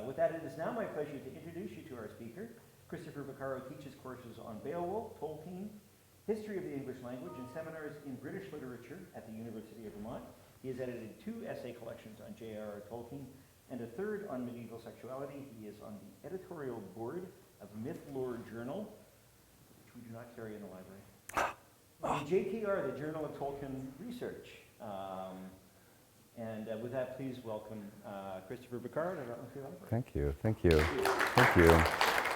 With that, it is now my pleasure to introduce you to our speaker. Christopher Vaccaro teaches courses on Beowulf, Tolkien, history of the English language, and seminars in British literature at the University of Vermont. He has edited 2 essay collections on J.R.R. Tolkien and a 3rd on medieval sexuality. He is on the editorial board of Mythlore Journal, which we do not carry in the library. And JTR, the Journal of Tolkien Research. With that, please welcome Christopher Vaccaro to Rutland Free Library. Thank you, thank you, thank you.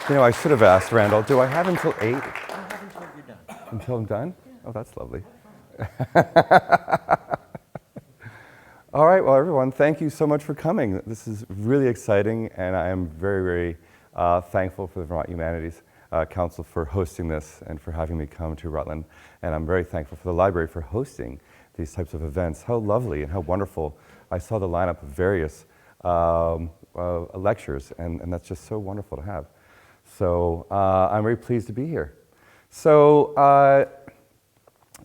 You know, I should have asked Randall, do I have until 8? I have until you're done. Until I'm done? Yeah. Oh, that's lovely. All right, well, everyone, thank you so much for coming. This is really exciting, and I am very, very thankful for the Vermont Humanities Council for hosting this and for having me come to Rutland. And I'm very thankful for the library for hosting these types of events. How lovely and how wonderful. I saw the lineup of various lectures, and that's just so wonderful to have. So I'm very pleased to be here. So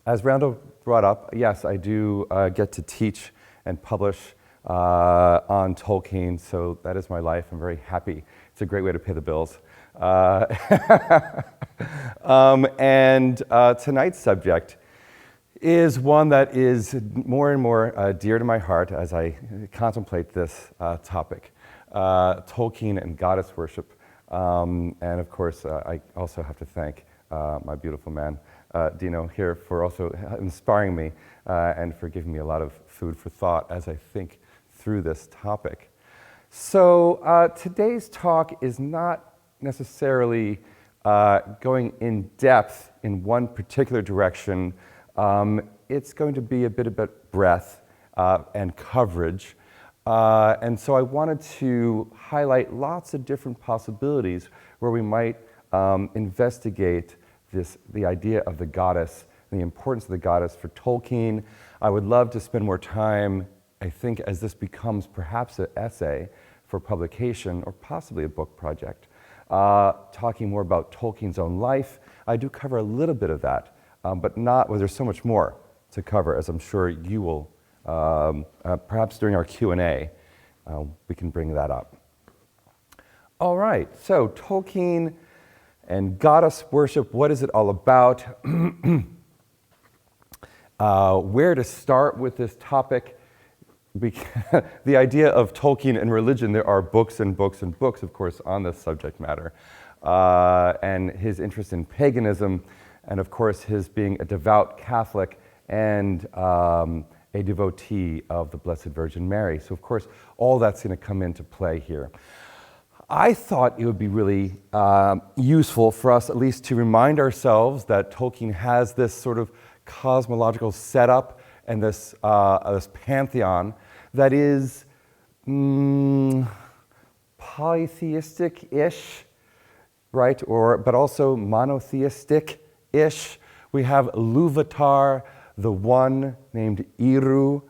as Randall brought up, yes, I do get to teach and publish on Tolkien, so that is my life. I'm very happy. It's a great way to pay the bills. Tonight's subject is one that is more and more dear to my heart as I contemplate this topic, Tolkien and goddess worship. And of course, I also have to thank my beautiful man, Dino, here for also inspiring me and for giving me a lot of food for thought as I think through this topic. So today's talk is not necessarily going in depth in one particular direction. It's going to be a bit about breadth and coverage. And so I wanted to highlight lots of different possibilities where we might investigate the idea of the goddess, and the importance of the goddess for Tolkien. I would love to spend more time, I think, as this becomes perhaps an essay for publication or possibly a book project, talking more about Tolkien's own life. I do cover a little bit of that, but not, well, there's so much more to cover, as I'm sure you will, perhaps during our Q&A, we can bring that up. All right, so Tolkien and goddess worship, what is it all about? Where to start with this topic? The idea of Tolkien and religion, there are books and books and books, of course, on this subject matter. And his interest in paganism, and of course, his being a devout Catholic and a devotee of the Blessed Virgin Mary. So, of course, all that's going to come into play here. I thought it would be really useful for us at least to remind ourselves that Tolkien has this sort of cosmological setup and this pantheon that is polytheistic-ish, right? But also monotheistic-ish. We have Luvatar, the one named Iru,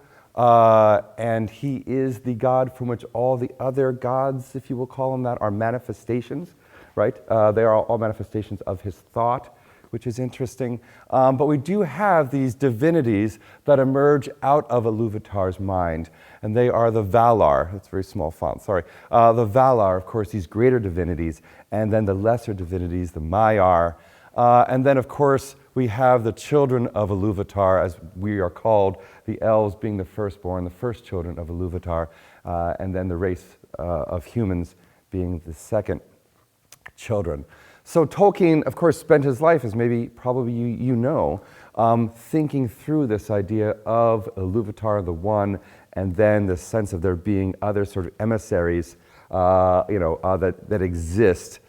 and he is the god from which all the other gods, if you will call them that, are manifestations, right? They are all manifestations of his thought, which is interesting. But we do have these divinities that emerge out of Iluvatar's mind, and they are the Valar. That's a very small font, sorry. The Valar, of course, these greater divinities, and then the lesser divinities, the Maiar. And then, of course, we have the children of Iluvatar, as we are called, the elves being the firstborn, the first children of Iluvatar, and then the race of humans being the second children. So Tolkien, of course, spent his life, as probably you know, thinking through this idea of Iluvatar, the one, and then the sense of there being other sort of emissaries, that exist,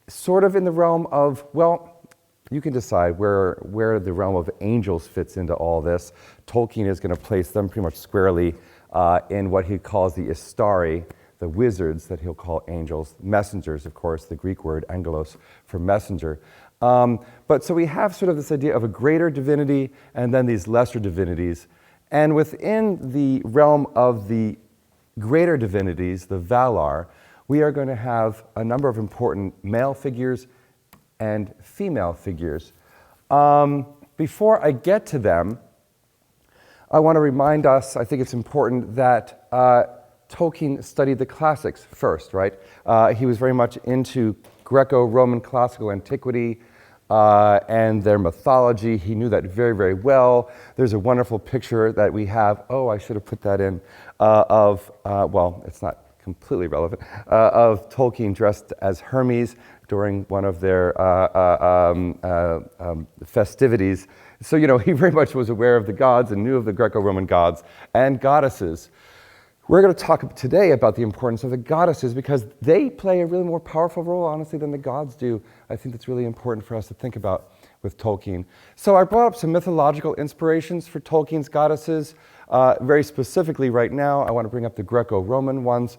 sort of in the realm of, well, you can decide where the realm of angels fits into all this. Tolkien is going to place them pretty much squarely in what he calls the Istari, the wizards that he'll call angels, messengers, of course, the Greek word angelos for messenger. But so we have sort of this idea of a greater divinity and then these lesser divinities. And within the realm of the greater divinities, the Valar, we are going to have a number of important male figures and female figures. Before I get to them, I want to remind us, I think it's important that Tolkien studied the classics first, right? He was very much into Greco-Roman classical antiquity and their mythology. He knew that very, very well. There's a wonderful picture that we have, oh, I should have put that in, well, it's not completely relevant, of Tolkien dressed as Hermes during one of their festivities. So, you know, he very much was aware of the gods and knew of the Greco-Roman gods and goddesses. We're going to talk today about the importance of the goddesses because they play a really more powerful role, honestly, than the gods do. I think that's really important for us to think about with Tolkien. So I brought up some mythological inspirations for Tolkien's goddesses. Very specifically right now, I want to bring up the Greco-Roman ones.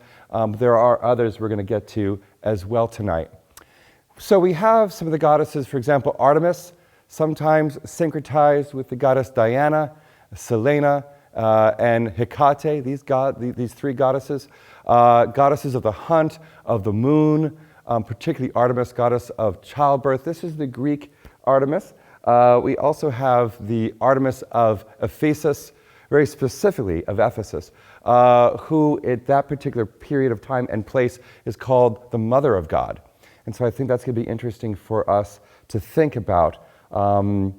There are others we're going to get to as well tonight. So we have some of the goddesses, for example, Artemis, sometimes syncretized with the goddess Diana, Selene, and Hecate, these three goddesses. Goddesses of the hunt, of the moon, particularly Artemis, goddess of childbirth. This is the Greek Artemis. We also have the Artemis of Ephesus, very specifically of Ephesus, who at that particular period of time and place is called the Mother of God. And so I think that's going to be interesting for us to think about. And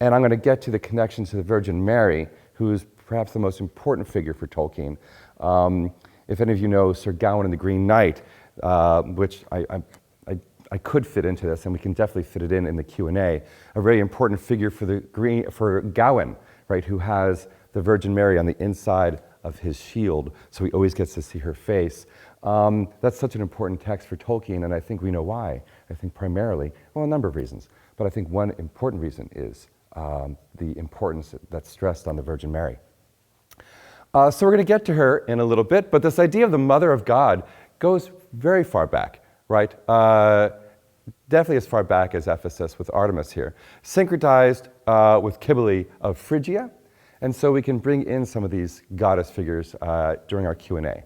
I'm going to get to the connection to the Virgin Mary, who's perhaps the most important figure for Tolkien. If any of you know Sir Gawain and the Green Knight, which I could fit into this, and we can definitely fit it in the Q&A, a very important figure for Gawain, right, who has the Virgin Mary on the inside of his shield, so he always gets to see her face. That's such an important text for Tolkien, and I think we know why. I think primarily, well, a number of reasons, but I think one important reason is the importance that's stressed on the Virgin Mary. So we're going to get to her in a little bit, but this idea of the Mother of God goes very far back, right? Definitely as far back as Ephesus with Artemis here. Syncretized with Cybele of Phrygia, and so we can bring in some of these goddess figures during our Q&A.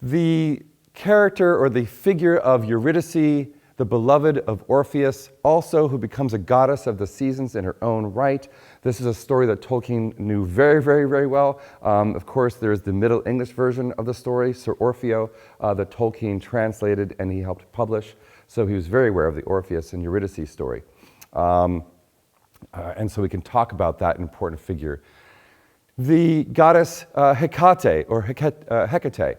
The character or the figure of Eurydice, the beloved of Orpheus, also who becomes a goddess of the seasons in her own right. This is a story that Tolkien knew very, very, very well. Of course, there's the Middle English version of the story, Sir Orfeo, that Tolkien translated and he helped publish. So he was very aware of the Orpheus and Eurydice story. And so we can talk about that important figure. The goddess Hecate, or Hecate,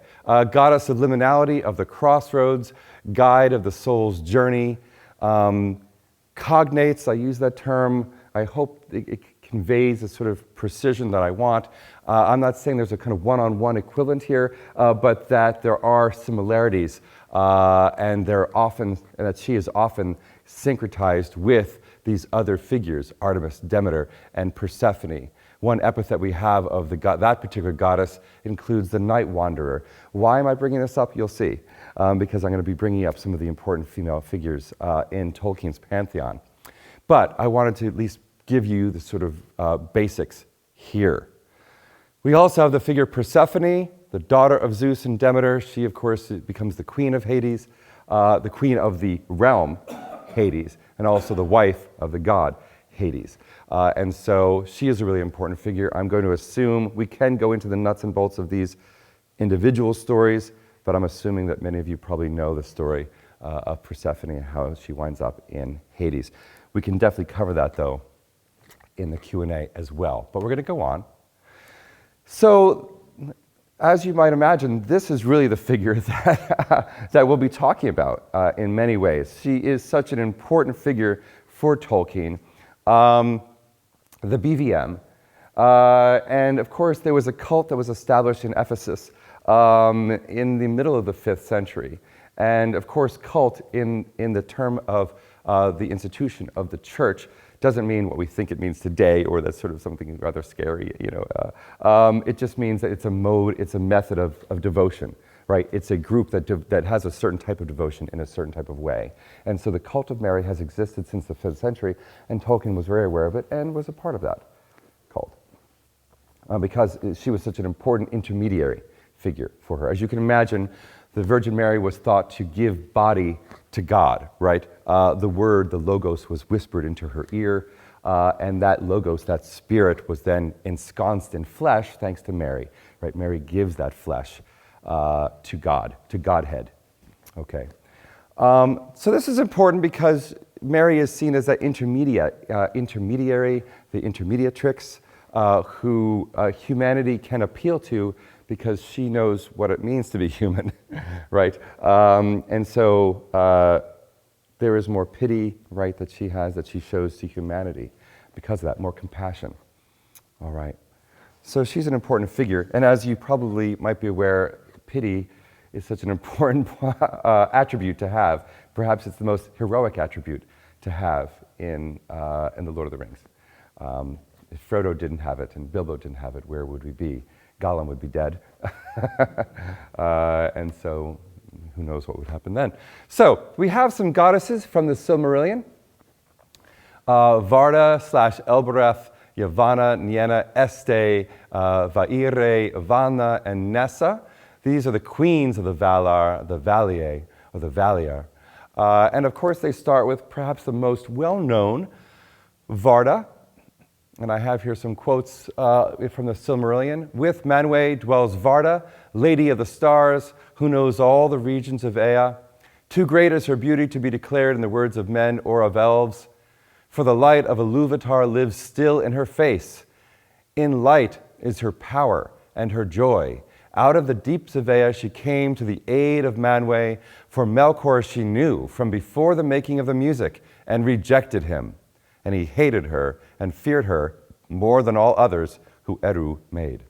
goddess of liminality, of the crossroads, guide of the soul's journey. Cognates, I use that term. I hope it conveys the sort of precision that I want. I'm not saying there's a kind of one-on-one equivalent here, but that there are similarities, and that she is often syncretized with these other figures, Artemis, Demeter, and Persephone. One epithet we have of that particular goddess includes the night wanderer. Why am I bringing this up? You'll see, because I'm going to be bringing up some of the important female figures in Tolkien's pantheon. But I wanted to at least give you the sort of basics here. We also have the figure Persephone, the daughter of Zeus and Demeter. She, of course, becomes the queen of Hades, the queen of the realm, Hades, and also the wife of the god, Hades. And so she is a really important figure. I'm going to assume we can go into the nuts and bolts of these individual stories, but I'm assuming that many of you probably know the story of Persephone and how she winds up in Hades. We can definitely cover that, though, in the Q&A as well. But we're going to go on. So, as you might imagine, this is really the figure that we'll be talking about in many ways. She is such an important figure for Tolkien. The BVM. And of course, there was a cult that was established in Ephesus in the middle of the 5th century. And of course, cult in the term of the institution of the church doesn't mean what we think it means today, or that's sort of something rather scary, you know. It just means that it's a mode, it's a method of devotion, right? It's a group that has a certain type of devotion in a certain type of way. And so the cult of Mary has existed since the 5th century, and Tolkien was very aware of it and was a part of that cult. Because she was such an important intermediary figure for her. As you can imagine, the Virgin Mary was thought to give body to God, right? The word, the logos, was whispered into her ear, and that logos, that spirit, was then ensconced in flesh thanks to Mary, right? Mary gives that flesh to God, to Godhead. Okay. So this is important because Mary is seen as that intermediary, the intermediatrix, who humanity can appeal to because she knows what it means to be human, right? And so there is more pity, right, that she has, that she shows to humanity because of that, more compassion. All right. So she's an important figure, and as you probably might be aware, pity is such an important attribute to have. Perhaps it's the most heroic attribute to have in The Lord of the Rings. If Frodo didn't have it and Bilbo didn't have it, where would we be? Gollum would be dead. And so who knows what would happen then. So we have some goddesses from the Silmarillion. Varda / Elbereth, Yavanna, Nienna, Este, Vaire, Yavanna, and Nessa. These are the queens of the Valar, the Valier, or the Valier. And of course, they start with perhaps the most well-known, Varda. And I have here some quotes from the Silmarillion. With Manwë dwells Varda, lady of the stars, who knows all the regions of Ea. Too great is her beauty to be declared in the words of men or of elves. For the light of Iluvatar lives still in her face. In light is her power and her joy. Out of the deeps of Ea she came to the aid of Manwë, for Melkor she knew from before the making of the music, and rejected him. And he hated her and feared her more than all others who Eru made.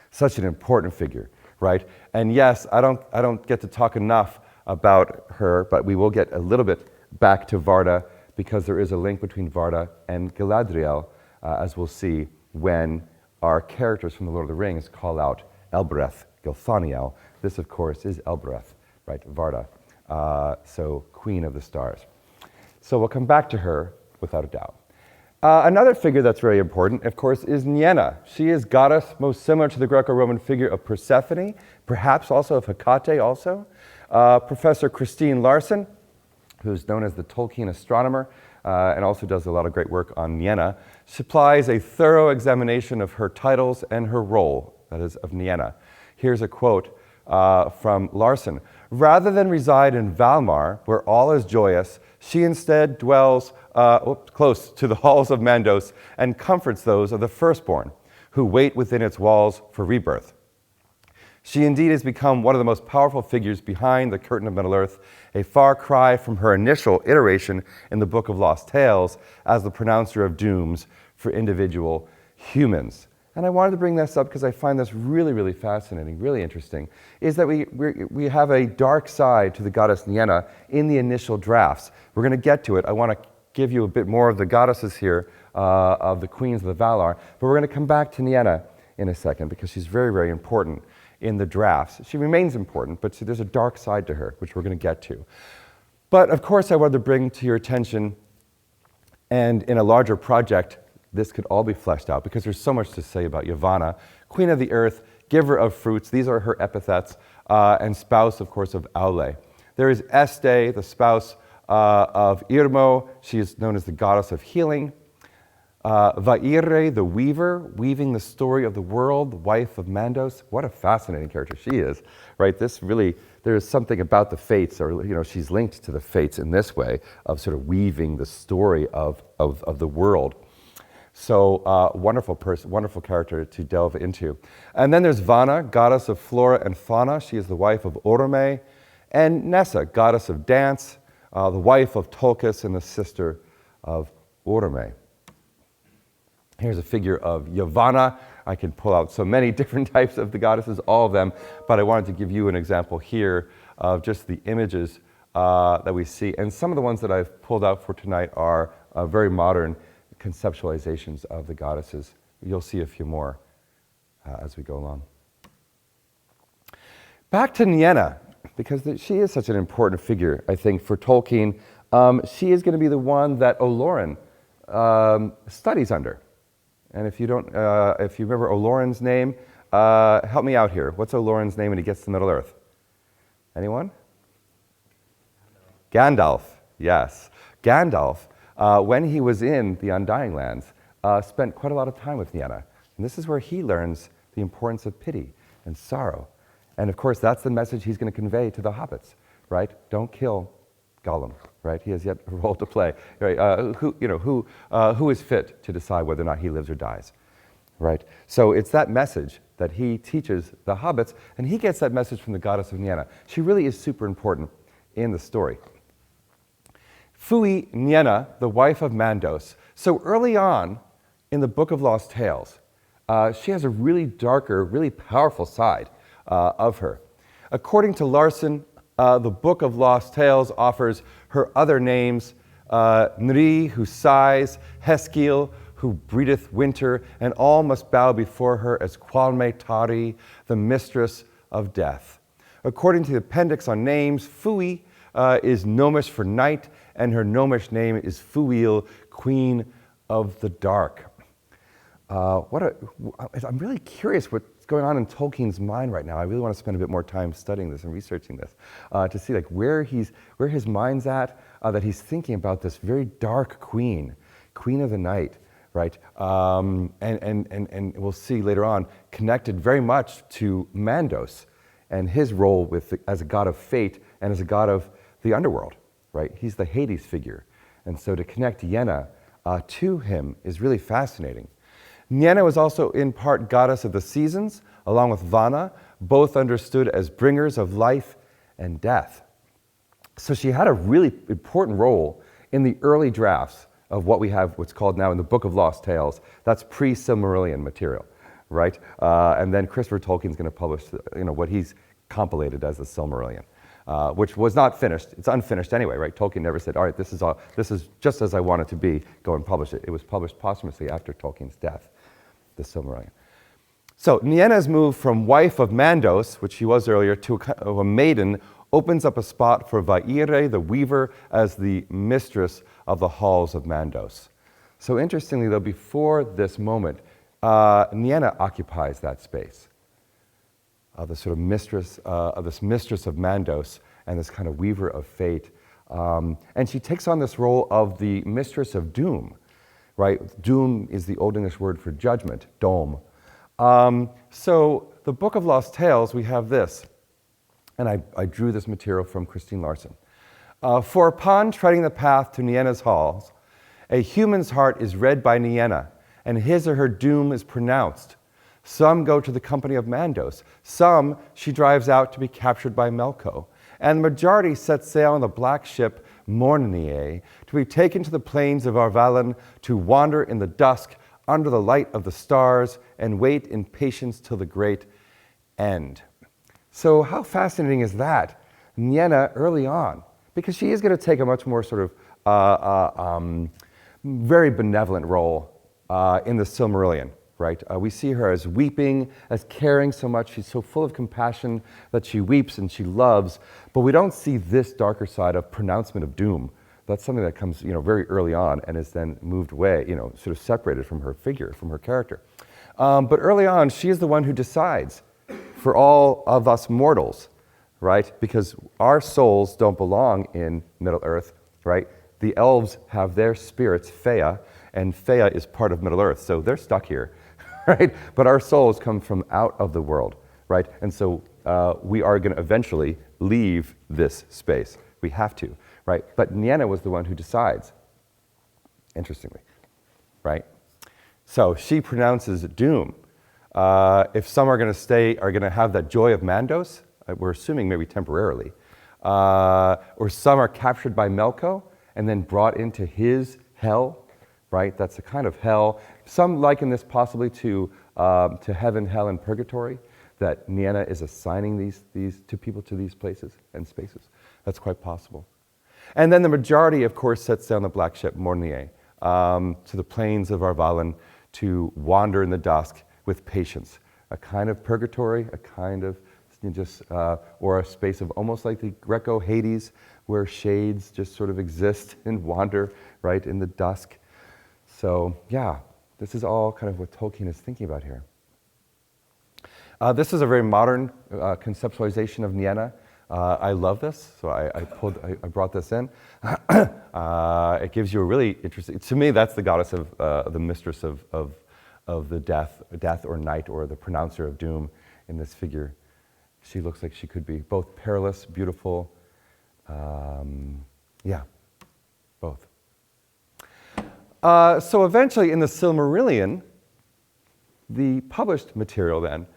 Such an important figure, right? And yes, I don't get to talk enough about her, but we will get a little bit back to Varda, because there is a link between Varda and Galadriel, as we'll see when our characters from The Lord of the Rings call out Elbereth Gilthoniel. This, of course, is Elbereth, right, Varda, so Queen of the Stars. So we'll come back to her without a doubt. Another figure that's very important, of course, is Nienna. She is goddess most similar to the Greco-Roman figure of Persephone, perhaps also of Hecate also. Professor Christine Larson, who's known as the Tolkien astronomer, and also does a lot of great work on Nienna, supplies a thorough examination of her titles and her role, that is, of Nienna. Here's a quote from Larson. Rather than reside in Valmar, where all is joyous, she instead dwells close to the halls of Mandos and comforts those of the firstborn, who wait within its walls for rebirth. She indeed has become one of the most powerful figures behind the curtain of Middle-earth, a far cry from her initial iteration in the Book of Lost Tales as the pronouncer of dooms for individual humans. And I wanted to bring this up because I find this really, really fascinating, really interesting, is that we have a dark side to the goddess Nienna in the initial drafts. We're going to get to it. I want to give you a bit more of the goddesses here, of the queens of the Valar, but we're going to come back to Nienna in a second because she's very, very important in the drafts. She remains important, but see, there's a dark side to her, which we're going to get to. But of course, I wanted to bring to your attention, and in a larger project, this could all be fleshed out because there's so much to say about Yavanna, queen of the earth, giver of fruits. These are her epithets, and spouse, of course, of Aule. There is Este, the spouse of Irmo. She is known as the goddess of healing. Vaire, the weaver, weaving the story of the world, the wife of Mandos. What a fascinating character she is, right? This really, there is something about the fates, or she's linked to the fates in this way of sort of weaving the story of the world. So wonderful person, wonderful character to delve into. And then there's Vanna, goddess of flora and fauna. She is the wife of Orome. And Nessa, goddess of dance, the wife of Tolkis and the sister of Orome. Here's a figure of Yavanna. I can pull out so many different types of the goddesses, all of them, but I wanted to give you an example here of just the images that we see. And some of the ones that I've pulled out for tonight are very modern conceptualizations of the goddesses. You'll see a few more as we go along. Back to Nienna, because she is such an important figure, I think, for Tolkien. She is going to be the one that Olorin studies under. And if you don't, if you remember Olorin's name, help me out here. What's Olorin's name when he gets to Middle-earth? Anyone? Gandalf, yes. Gandalf, when he was in the Undying Lands, spent quite a lot of time with Nienna. And this is where he learns the importance of pity, and sorrow. And of course, that's the message he's going to convey to the hobbits, right? Don't kill Gollum, right? He has yet a role to play. Right? Who is fit to decide whether or not he lives or dies, right? So it's that message that he teaches the hobbits, and he gets that message from the goddess of Nienna. She really is super important in the story. Fui Nienna, the wife of Mandos. So early on in the Book of Lost Tales, she has a really darker, really powerful side of her. According to Larson, the Book of Lost Tales offers her other names, Nri, who sighs, Heskiel, who breedeth winter, and all must bow before her as Qualme Tari, the mistress of death. According to the appendix on names, Fui is Gnomish for night, and her Gnomish name is Fuil, Queen of the Dark. I'm really curious what's going on in Tolkien's mind right now. I really want to spend a bit more time studying this and researching this to see like where his mind's at, that he's thinking about this very dark queen of the night, right? And we'll see later on, connected very much to Mandos and his role as a god of fate and as a god of the underworld, right? He's the Hades figure. And so to connect Yenna to him is really fascinating. Nienna was also in part goddess of the seasons, along with Vanna, both understood as bringers of life and death. So she had a really important role in the early drafts of what we have, what's called now in the Book of Lost Tales. That's pre-Silmarillion material, right? And then Christopher Tolkien's going to publish, what he's compilated as the Silmarillion, which was not finished. It's unfinished anyway, right? Tolkien never said, all right, this is just as I want it to be, go and publish it. It was published posthumously after Tolkien's death, the Silmarillion. So Nienna's move from wife of Mandos, which she was earlier, to a maiden opens up a spot for Vaire, the weaver, as the mistress of the halls of Mandos. So interestingly, though, before this moment, Nienna occupies that space of the sort of mistress of Mandos and this kind of weaver of fate. And she takes on this role of the mistress of doom, right? Doom is the Old English word for judgment, dom. So the Book of Lost Tales, we have this. And I drew this material from Christine Larson. For upon treading the path to Nienna's halls, a human's heart is read by Nienna, and his or her doom is pronounced. Some go to the company of Mandos. Some she drives out to be captured by Melko. And the majority set sail on the black ship Mornier to be taken to the plains of Arvalan to wander in the dusk under the light of the stars and wait in patience till the great end. So how fascinating is that? Nienna early on, because she is going to take a much more sort of very benevolent role in the Silmarillion, right? We see her as weeping, as caring so much. She's so full of compassion that she weeps and she loves, but we don't see this darker side of pronouncement of doom. That's something that comes, very early on and is then moved away, sort of separated from her figure, from her character. But early on, she is the one who decides for all of us mortals, right? Because our souls don't belong in Middle-earth, right? The elves have their spirits, Fea, and Fea is part of Middle-earth, so they're stuck here, right? But our souls come from out of the world, right? And so we are going to eventually leave this space. We have to, right? But Nienna was the one who decides, interestingly, right? So she pronounces doom. If some are going to have that joy of Mandos, we're assuming maybe temporarily, or some are captured by Melko and then brought into his hell, right? That's a kind of hell. Some liken this possibly to heaven, hell, and purgatory, that Nienna is assigning these to people to these places and spaces. That's quite possible. And then the majority, of course, sets down the black ship Mornier to the plains of Arvalan to wander in the dusk with patience, a kind of purgatory, a kind of or a space of almost like the Greco-Hades, where shades just sort of exist and wander, right, in the dusk. So yeah, this is all kind of what Tolkien is thinking about here. This is a very modern conceptualization of Nienna. I love this, so I brought this in. It gives you a really interesting, to me, that's the goddess of the mistress of the death or night, or the pronouncer of doom in this figure. She looks like she could be both perilous, beautiful, yeah, both. So eventually in the Silmarillion, the published material then,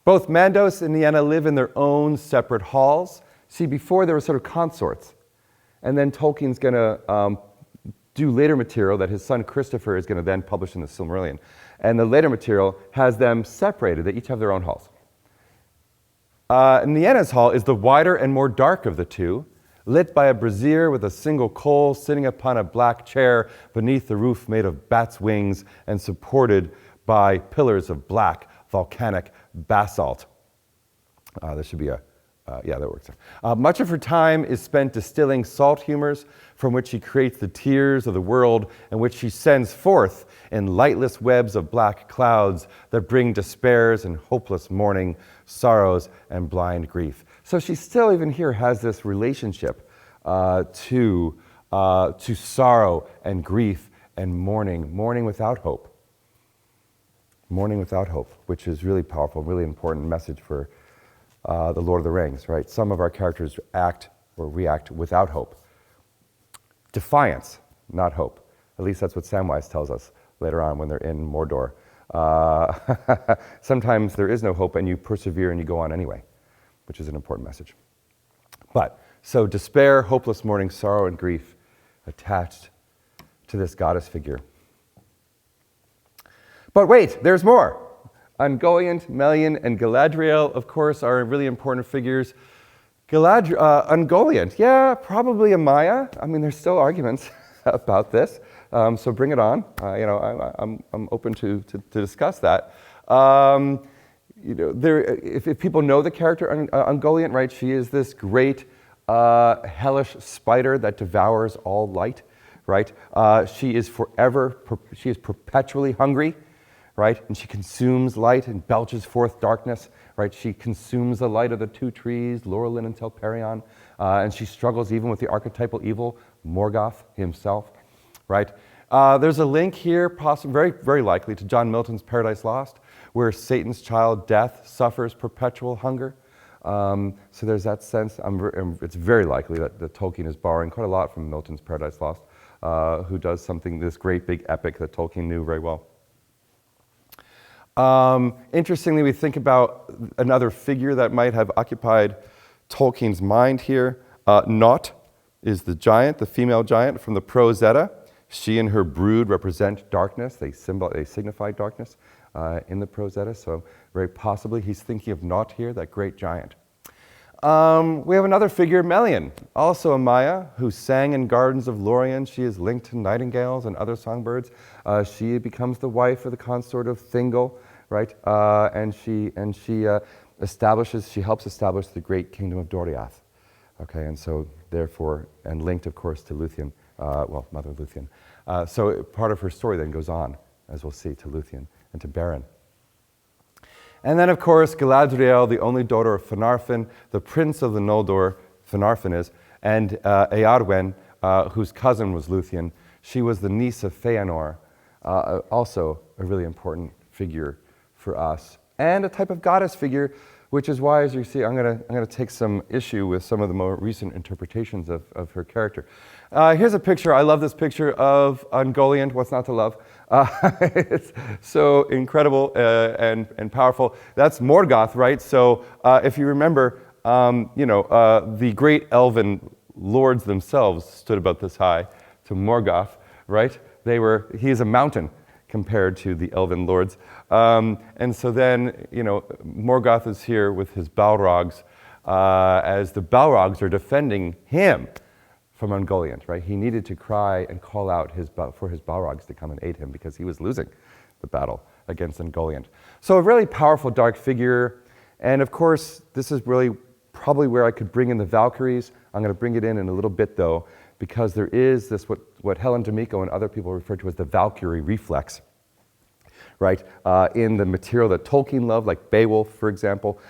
both Mandos and Yavanna live in their own separate halls. See, before there were sort of consorts. And then Tolkien's going to do later material that his son Christopher is going to then publish in the Silmarillion. And the later material has them separated. They each have their own halls. Yavanna's hall is the wider and more dark of the two, lit by a brazier with a single coal sitting upon a black chair beneath the roof made of bats' wings and supported by pillars of black volcanic basalt. There should be a, yeah, that works. Much of her time is spent distilling salt humors from which she creates the tears of the world and which she sends forth in lightless webs of black clouds that bring despairs and hopeless mourning, sorrows and blind grief. So she still even here has this relationship to sorrow and grief and mourning without hope. Mourning without hope, which is really powerful, really important message for the Lord of the Rings, right? Some of our characters act or react without hope. Defiance, not hope. At least that's what Samwise tells us later on when they're in Mordor. Sometimes there is no hope and you persevere and you go on anyway, which is an important message. But, so despair, hopeless mourning, sorrow, and grief attached to this goddess figure. But wait, there's more. Ungoliant, Melian, and Galadriel, of course, are really important figures. Ungoliant, yeah, probably a Maya. I mean, there's still arguments about this, so bring it on. I'm open to discuss that. If people know the character Ungoliant, right? She is this great hellish spider that devours all light, right? She is perpetually hungry. Right? And she consumes light and belches forth darkness, right? She consumes the light of the two trees, Laurelin and Telperion, and she struggles even with the archetypal evil, Morgoth himself, right? There's a link here, very, very likely, to John Milton's Paradise Lost, where Satan's child, Death, suffers perpetual hunger. So there's that sense. It's very likely that Tolkien is borrowing quite a lot from Milton's Paradise Lost, who does something, this great big epic that Tolkien knew very well. Interestingly, we think about another figure that might have occupied Tolkien's mind here. Nott is the giant, the female giant from the Prose Edda. She and her brood represent darkness. They signify darkness in the Prose Edda. So very possibly he's thinking of Nott here, that great giant. We have another figure, Melian, also a Maya, who sang in gardens of Lorien. She is linked to nightingales and other songbirds. She becomes the wife of the consort of Thingol, right? And she helps establish the great kingdom of Doriath. Okay, and so therefore, and linked, of course, to Luthien, Mother Luthien. So part of her story then goes on, as we'll see, to Luthien and to Beren. And then, of course, Galadriel, the only daughter of Finarfin, the prince of the Noldor, Finarfin is, and Eowyn, whose cousin was Luthien. She was the niece of Feanor, also a really important figure for us, and a type of goddess figure, which is why, as you see, I'm going to take some issue with some of the more recent interpretations of her character. Here's a picture. I love this picture of Ungoliant. What's not to love? It's so incredible and powerful. That's Morgoth, right? So if you remember, the great elven lords themselves stood about this high to Morgoth, right? He is a mountain compared to the elven lords. And so then, Morgoth is here with his Balrogs as the Balrogs are defending him from Ungoliant, right? He needed to cry and call out for his Balrogs to come and aid him because he was losing the battle against Ungoliant. So a really powerful dark figure. And of course, this is really probably where I could bring in the Valkyries. I'm going to bring it in a little bit though, because there is this, what Helen D'Amico and other people refer to as the Valkyrie reflex, right? In the material that Tolkien loved, like Beowulf, for example,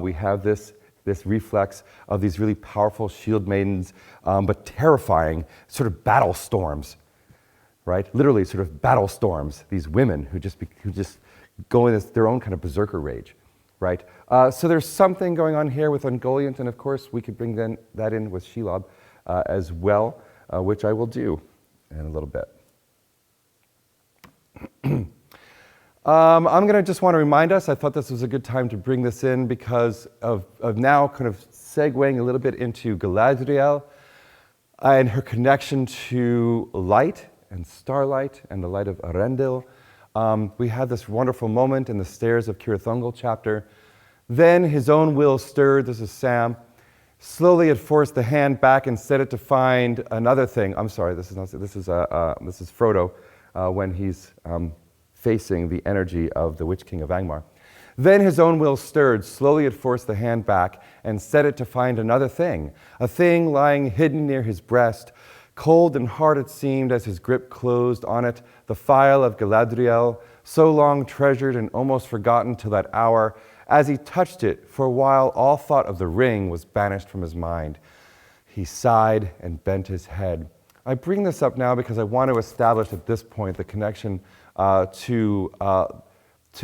we have this reflex of these really powerful shield maidens, but terrifying sort of battle storms, right? Literally sort of battle storms, these women who just go in their own kind of berserker rage. right? So there's something going on here with Ungoliant, and of course we could bring that in with Shelob as well, which I will do in a little bit. I'm going to just want to remind us, I thought this was a good time to bring this in because of now kind of segueing a little bit into Galadriel and her connection to light and starlight and the light of Arendil. We had this wonderful moment in the Stairs of Cirithungol chapter. Then his own will stirred, this is Sam, slowly it forced the hand back and set it to find another thing. I'm sorry, this is Frodo when he's facing the energy of the Witch King of Angmar. Then his own will stirred, slowly it forced the hand back and set it to find another thing, a thing lying hidden near his breast. Cold and hard it seemed as his grip closed on it, the phial of Galadriel, so long treasured and almost forgotten till that hour. As he touched it, for a while all thought of the ring was banished from his mind. He sighed and bent his head. I bring this up now because I want to establish at this point the connection to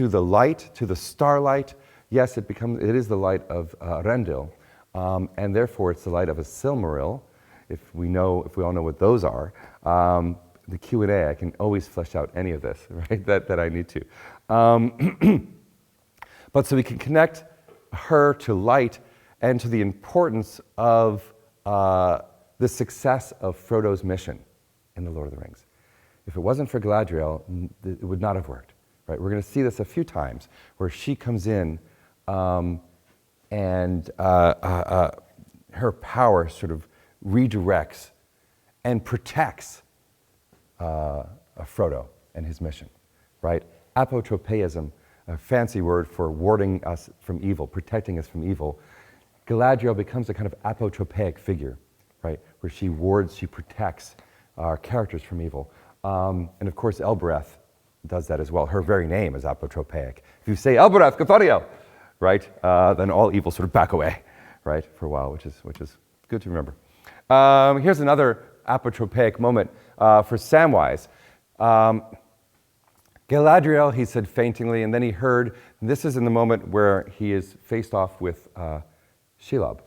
the light, to the starlight. Yes, it is the light of Rendil, and therefore it's the light of a Silmaril. If we all know what those are, the Q&A, I can always flesh out any of this, right? That I need to. But so we can connect her to light and to the importance of the success of Frodo's mission in The Lord of the Rings. If it wasn't for Galadriel, it would not have worked. Right? We're going to see this a few times where she comes in and her power sort of redirects and protects Frodo and his mission. Right? Apotropeism, a fancy word for warding us from evil, protecting us from evil. Galadriel becomes a kind of apotropaic figure, right? Where she wards, she protects our characters from evil. And of course, Elbereth does that as well. Her very name is apotropaic. If you say Elbereth Gathoriel, right, then all evil sort of back away, right, for a while, which is good to remember. Here's another apotropaic moment for Samwise. Galadriel, he said faintingly, and then he heard, this is in the moment where he is faced off with Shelob.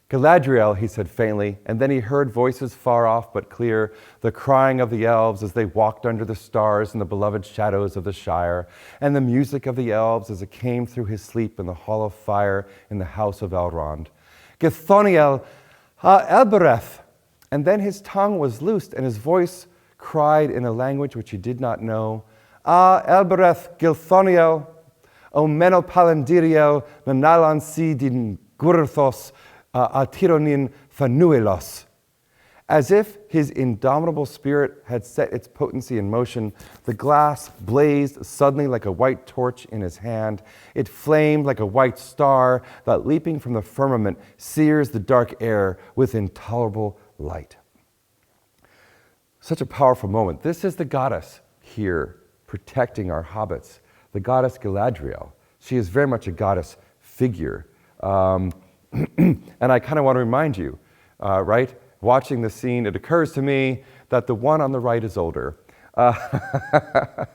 Galadriel, he said faintly, and then he heard voices far off but clear, the crying of the elves as they walked under the stars in the beloved shadows of the Shire, and the music of the elves as it came through his sleep in the hall of fire in the house of Elrond. Githoniel, Elbereth, and then his tongue was loosed and his voice cried in a language which he did not know, Elbereth, Githoniel, O Menopalendiriel, Nanalan Sidin Gurthos, Atironin Fanuelos. As if his indomitable spirit had set its potency in motion, the glass blazed suddenly like a white torch in his hand. It flamed like a white star that, leaping from the firmament, sears the dark air with intolerable light. Such a powerful moment. This is the goddess here protecting our hobbits, the goddess Galadriel. She is very much a goddess figure. And I kind of want to remind you, right? Watching the scene, it occurs to me that the one on the right is older. That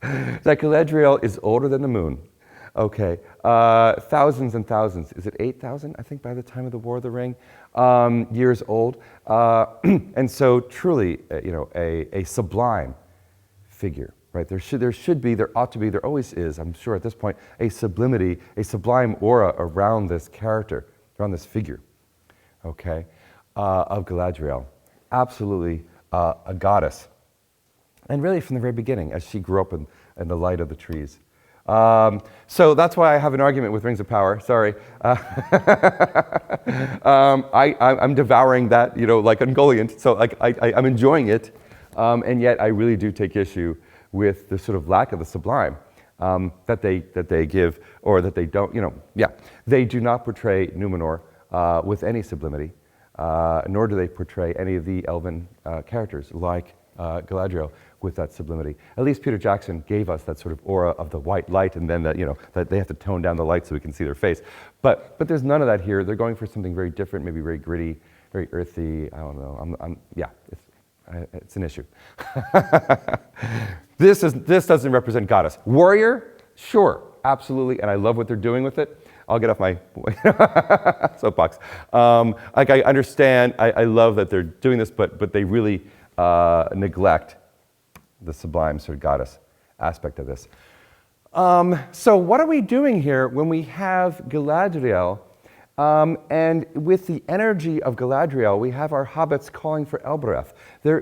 Galadriel is older than the moon. Okay, thousands and thousands. Is it 8,000? I think by the time of the War of the Ring, years old, and so truly, a sublime figure. Right? There ought to be, there always is, I'm sure at this point, a sublimity, a sublime aura around this character, around this figure, okay, of Galadriel. Absolutely a goddess. And really from the very beginning, as she grew up in the light of the trees. So that's why I have an argument with Rings of Power, sorry. I'm devouring that, like Ungoliant, so I'm enjoying it, and yet I really do take issue with the sort of lack of the sublime that they give, or that they don't, They do not portray Numenor with any sublimity, nor do they portray any of the elven characters like Galadriel with that sublimity. At least Peter Jackson gave us that sort of aura of the white light, and then that they have to tone down the light so we can see their face. But there's none of that here. They're going for something very different, maybe very gritty, very earthy. I don't know. It's an issue. This doesn't represent goddess. Warrior, sure, absolutely, and I love what they're doing with it. I'll get off my soapbox. Like I understand, I love that they're doing this, but they really neglect the sublime sort of goddess aspect of this. So what are we doing here when we have Galadriel? And with the energy of Galadriel, we have our hobbits calling for Elbereth.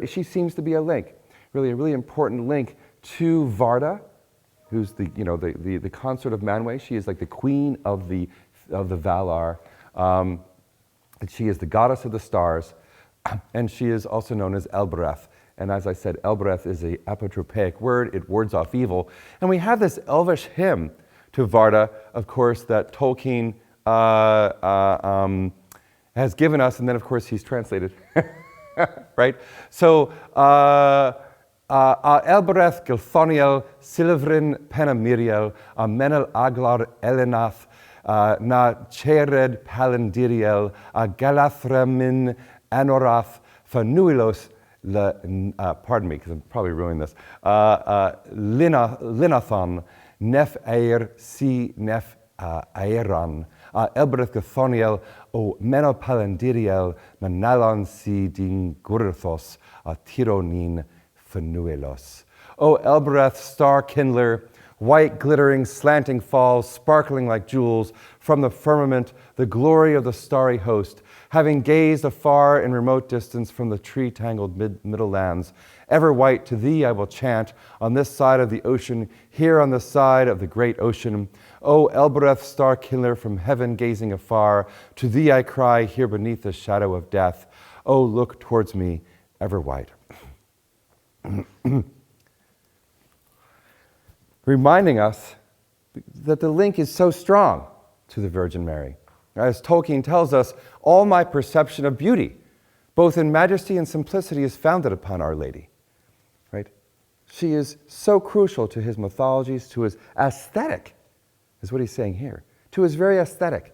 She seems to be a link, really a really important link to Varda, who's the consort of Manwë. She is like the queen of the Valar. And she is the goddess of the stars, and she is also known as Elbereth. And as I said, Elbereth is an apotropaic word. It wards off evil. And we have this elvish hymn to Varda, of course, that Tolkien has given us, and then of course he's translated, right? So, Elbereth Gilthoniel, Silvrin Penna Miriel, Menel Aglar Elenath, Na Chered Palindiriel, Galathramin Anorath, Fanuilos, pardon me, because I'm probably ruining this, Linathon, Nef Eir Si Nef Eiran, Elbereth Githoniel, O Menopalendiriel, Manalon Si Din Gurthos, Tironin Fanuelos. O Elbereth, star kindler, white glittering slanting falls, sparkling like jewels, from the firmament, the glory of the starry host, having gazed afar in remote distance from the tree-tangled middle lands, ever white to thee I will chant, on this side of the ocean, here on the side of the great ocean. O Elbereth, star kindler, from heaven gazing afar, to thee I cry, here beneath the shadow of death. O look towards me, ever white. Reminding us that the link is so strong to the Virgin Mary. As Tolkien tells us, all my perception of beauty, both in majesty and simplicity, is founded upon Our Lady. Right? She is so crucial to his mythologies, to his aesthetic, is what he's saying here, to his very aesthetic.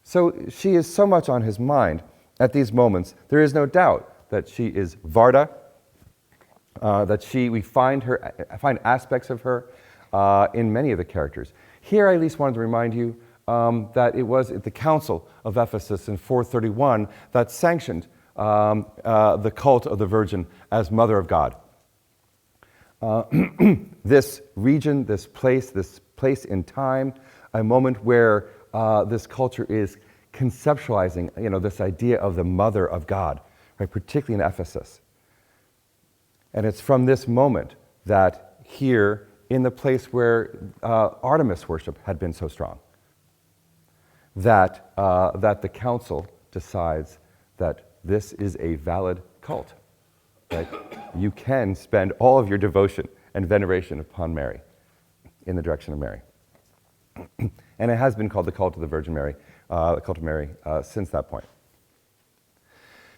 So she is so much on his mind at these moments. There is no doubt that she is Varda, that we find aspects of her in many of the characters. Here, I at least wanted to remind you that it was at the Council of Ephesus in 431 that sanctioned the cult of the Virgin as Mother of God. This region, this place in time, a moment where this culture is conceptualizing, this idea of the Mother of God, right? Particularly in Ephesus. And it's from this moment that here, in the place where Artemis worship had been so strong, that the council decides that this is a valid cult. Right? You can spend all of your devotion and veneration upon Mary, in the direction of Mary. And it has been called the cult of the Virgin Mary, the cult of Mary, since that point.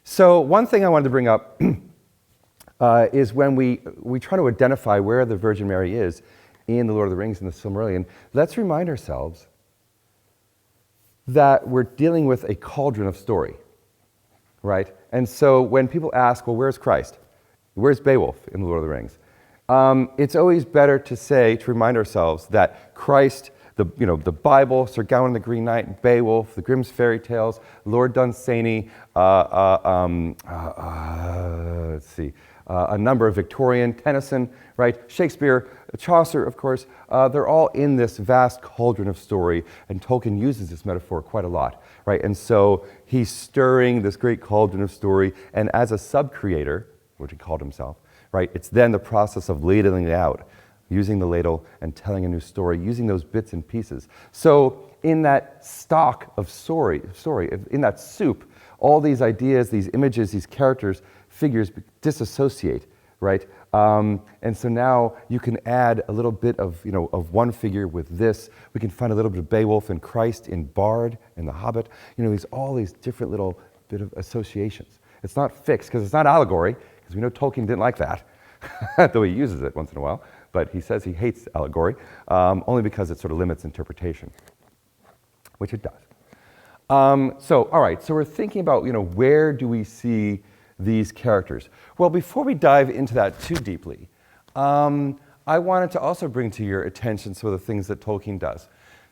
So one thing I wanted to bring up is when we try to identify where the Virgin Mary is in The Lord of the Rings and the Silmarillion, let's remind ourselves that we're dealing with a cauldron of story, right? And so when people ask, well, where's Christ? Where's Beowulf in The Lord of the Rings? It's always better to remind ourselves that Christ, the Bible, Sir Gawain the Green Knight, Beowulf, the Grimm's fairy tales, Lord Dunsany, let's see, a number of Victorian, Tennyson, right? Shakespeare, Chaucer, of course, they're all in this vast cauldron of story, and Tolkien uses this metaphor quite a lot, right? And so he's stirring this great cauldron of story, and as a sub-creator, which he called himself, right? It's then the process of ladling it out, using the ladle and telling a new story, using those bits and pieces. So in that stock of story, in that soup, all these ideas, these images, these characters, figures disassociate, right? And so now you can add a little bit of one figure with this. We can find a little bit of Beowulf and Christ in Bard and The Hobbit. All these different little bit of associations. It's not fixed because it's not allegory, because we know Tolkien didn't like that, though he uses it once in a while. But he says he hates allegory, only because it sort of limits interpretation, which it does. So we're thinking about, where do we see these characters? Well, before we dive into that too deeply, I wanted to also bring to your attention some of the things that Tolkien does.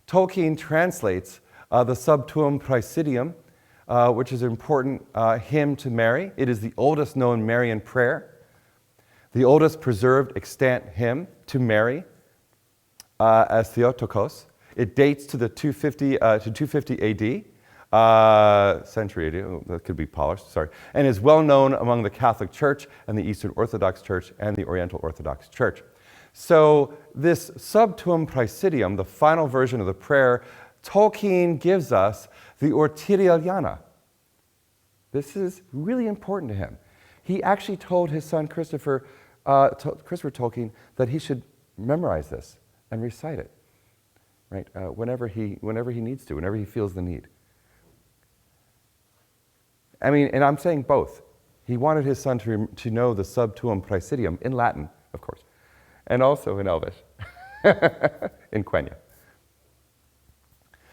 Tolkien translates the Sub Tuum Praesidium, which is an important hymn to Mary. It is the oldest known Marian prayer, the oldest preserved extant hymn to Mary as Theotokos. It dates to the 250 AD, century AD, that could be polished, sorry, and is well known among the Catholic Church and the Eastern Orthodox Church and the Oriental Orthodox Church. So this Sub Tuum Praesidium, the final version of the prayer, Tolkien gives us the Ortirialiana. This is really important to him. He actually told his son Christopher Tolkien that he should memorize this and recite it, right? Whenever he needs to, whenever he feels the need. I mean, and I'm saying both. He wanted his son to know the Sub Tuum Praesidium in Latin, of course, and also in Elvish, in Quenya.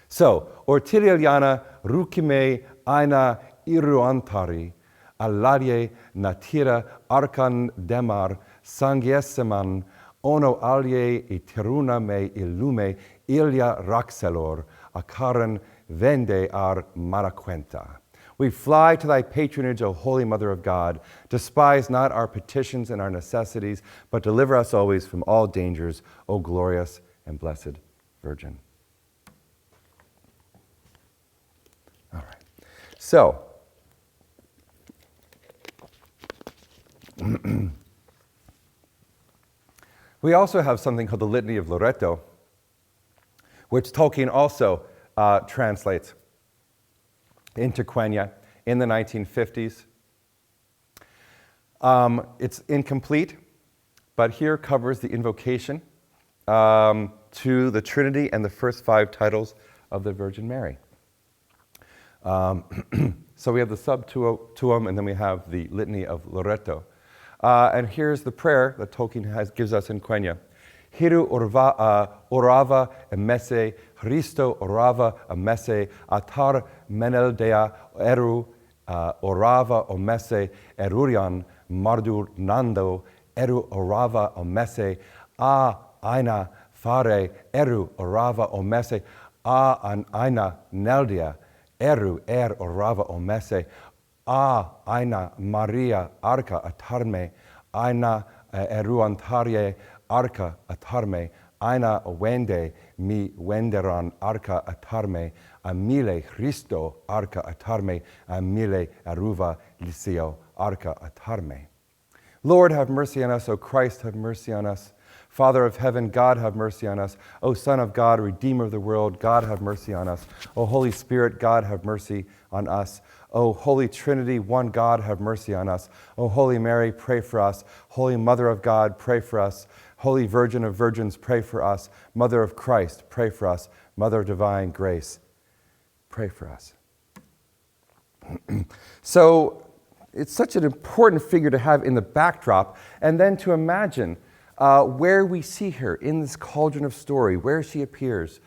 So, Ortirialiana rucime aina iruantari, alarie natira arcan demar sangieseman, ono alie iteruna me illume ilia raxelor, acaran vende ar maraquenta. We fly to thy patronage, O Holy Mother of God. Despise not our petitions and our necessities, but deliver us always from all dangers, O glorious and blessed Virgin. All right. So, we also have something called the Litany of Loreto, which Tolkien also translates into Quenya in the 1950s. It's incomplete, but here covers the invocation to the Trinity and the first 5 titles of the Virgin Mary. So we have the Sub Tuum, and then we have the Litany of Loreto. And here's the prayer that Tolkien gives us in Quenya. Hiru orava emese, Christo orava emese, atar meneldea eru orava omese, erurian mardur nando, eru orava omese, a aina fare, eru orava omese, a an aina neldea, eru orava omese, a aina Maria arca atarme, aina eruantarie arca atarme, aina wende mi wenderan arca atarme, amile Christo arca atarme, amile aruva liceo arca atarme. Lord, have mercy on us. O Christ, have mercy on us. Father of heaven, God, have mercy on us. O Son of God, Redeemer of the world, God, have mercy on us. O Holy Spirit, God, have mercy on us. O Holy Trinity, one God, have mercy on us. O Holy Mary, pray for us. Holy Mother of God, pray for us. Holy Virgin of Virgins, pray for us. Mother of Christ, pray for us. Mother of Divine Grace, pray for us. So it's such an important figure to have in the backdrop, and then to imagine where we see her in this cauldron of story, where she appears.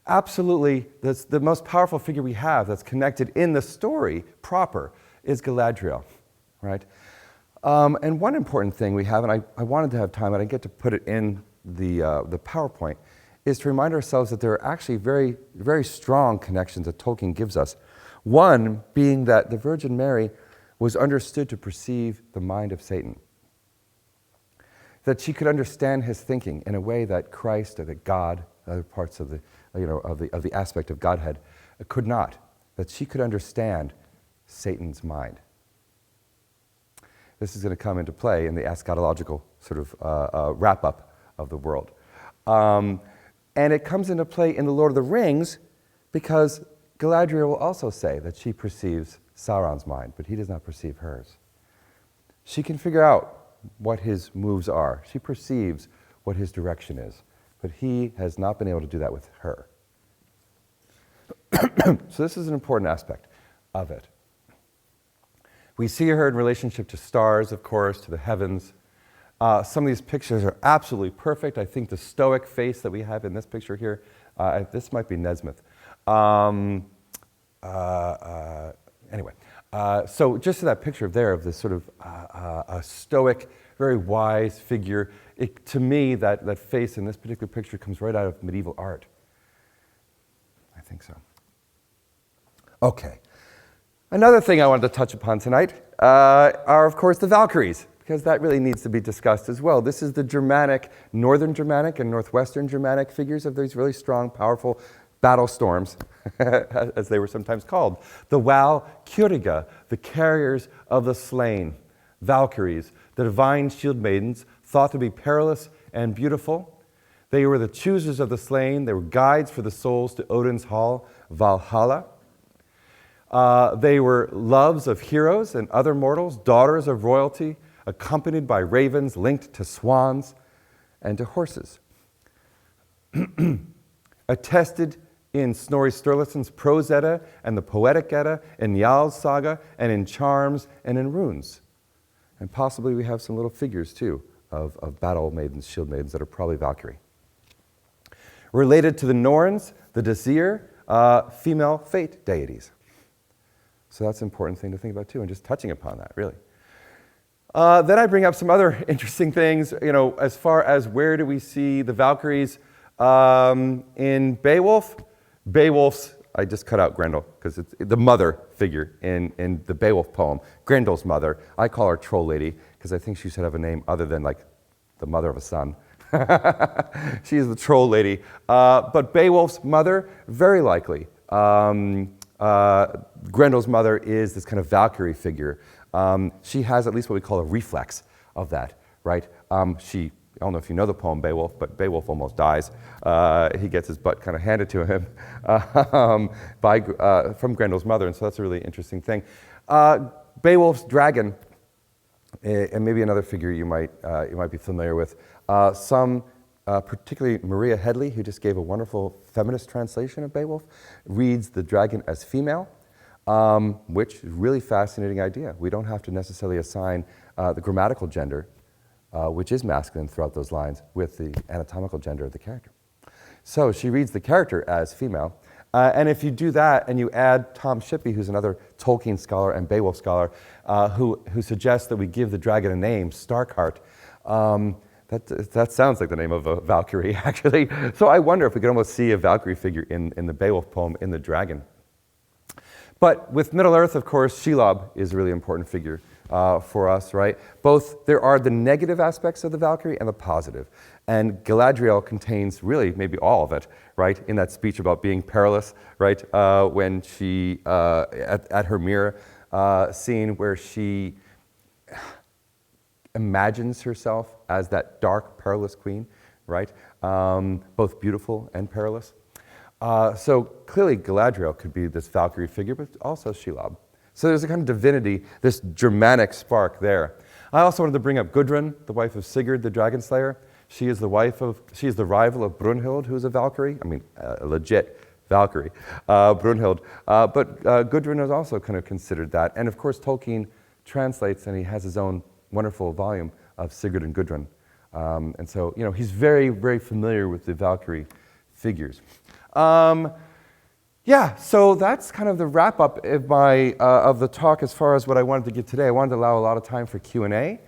Absolutely, that's the most powerful figure we have that's connected in the story proper is Galadriel, right? And one important thing we have, and I wanted to have time, and I get to put it in the PowerPoint, is to remind ourselves that there are actually very, very strong connections that Tolkien gives us. One being that the Virgin Mary was understood to perceive the mind of Satan, that she could understand his thinking in a way that Christ or that God, other parts of the aspect of Godhead, could not. That she could understand Satan's mind. This is going to come into play in the eschatological sort of wrap-up of the world. And it comes into play in The Lord of the Rings because Galadriel will also say that she perceives Sauron's mind, but he does not perceive hers. She can figure out what his moves are. She perceives what his direction is, but he has not been able to do that with her. So this is an important aspect of it. We see her in relationship to stars, of course, to the heavens. Some of these pictures are absolutely perfect. I think the stoic face that we have in this picture here, this might be Nesmith. Anyway, so just to that picture there of this sort of a stoic, very wise figure. To me, that face in this particular picture comes right out of medieval art. I think so. Okay. Another thing I wanted to touch upon tonight are, of course, the Valkyries, because that really needs to be discussed as well. This is the Germanic, Northern Germanic and Northwestern Germanic figures of these really strong, powerful battle storms, as they were sometimes called. The Valkyria, the carriers of the slain. Valkyries, the divine shield maidens, thought to be perilous and beautiful. They were the choosers of the slain. They were guides for the souls to Odin's hall, Valhalla. They were loves of heroes and other mortals, daughters of royalty, accompanied by ravens linked to swans and to horses. Attested in Snorri Sturluson's Prose Edda and the Poetic Edda, in Njal's saga, and in charms and in runes. And possibly we have some little figures, too, of battle maidens, shield maidens that are probably Valkyrie. Related to the Norns, the Disir, female fate deities. So that's an important thing to think about, too, and just touching upon that, really. Then I bring up some other interesting things, as far as where do we see the Valkyries in Beowulf. Beowulf's, I just cut out Grendel, because it's the mother figure in the Beowulf poem. Grendel's mother. I call her Troll Lady, because I think she should have a name other than, like, the mother of a son. She is the Troll Lady. But Beowulf's mother, very likely. Grendel's mother is this kind of Valkyrie figure. She has at least what we call a reflex of that, right? I don't know if you know the poem Beowulf, but Beowulf almost dies. He gets his butt kind of handed to him from Grendel's mother, and so that's a really interesting thing. Beowulf's dragon, and maybe another figure you might be familiar with. Particularly Maria Headley, who just gave a wonderful feminist translation of Beowulf, reads the dragon as female, which is a really fascinating idea. We don't have to necessarily assign the grammatical gender, which is masculine throughout those lines, with the anatomical gender of the character. So she reads the character as female, and if you do that and you add Tom Shippey, who's another Tolkien scholar and Beowulf scholar, who suggests that we give the dragon a name, Starkheart, that sounds like the name of a Valkyrie, actually. So I wonder if we could almost see a Valkyrie figure in the Beowulf poem in the dragon. But with Middle-earth, of course, Shelob is a really important figure for us, right? Both, there are the negative aspects of the Valkyrie and the positive. And Galadriel contains really maybe all of it, right? In that speech about being perilous, right? When she, at her mirror scene where she imagines herself as that dark, perilous queen, right? Both beautiful and perilous. So clearly Galadriel could be this Valkyrie figure, but also Shelob. So there's a kind of divinity, this Germanic spark there. I also wanted to bring up Gudrun, the wife of Sigurd, the dragon slayer. She is the rival of Brunhild, who's a Valkyrie. I mean, a legit Valkyrie, Brunhild. But Gudrun is also kind of considered that. And of course, Tolkien translates, and he has his own wonderful volume of Sigurd and Gudrun. And so, he's very, very familiar with the Valkyrie figures. Yeah, so that's kind of the wrap-up of the talk as far as what I wanted to give today. I wanted to allow a lot of time for Q&A.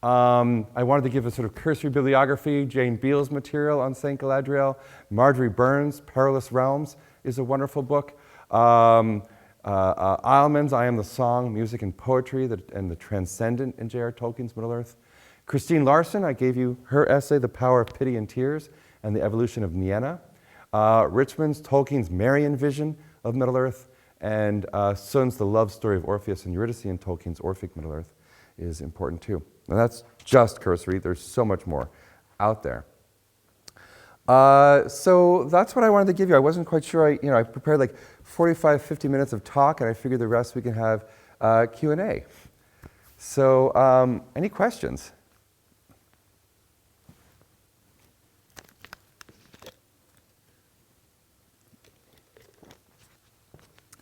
I wanted to give a sort of cursory bibliography. Jane Beale's material on St. Galadriel. Marjorie Burns' Perilous Realms is a wonderful book. Eilman's I Am the Song, Music and Poetry, and the Transcendent in J.R.R. Tolkien's Middle-earth. Christine Larson, I gave you her essay, The Power of Pity and Tears and the Evolution of Nienna. Richmond's Tolkien's Marian vision of Middle-earth, and Sun's The Love Story of Orpheus and Eurydice in Tolkien's Orphic Middle-earth is important too. And that's just cursory. There's so much more out there. So that's what I wanted to give you. I wasn't quite sure. I prepared like 45, 50 minutes of talk, and I figured the rest we can have Q&A. So any questions?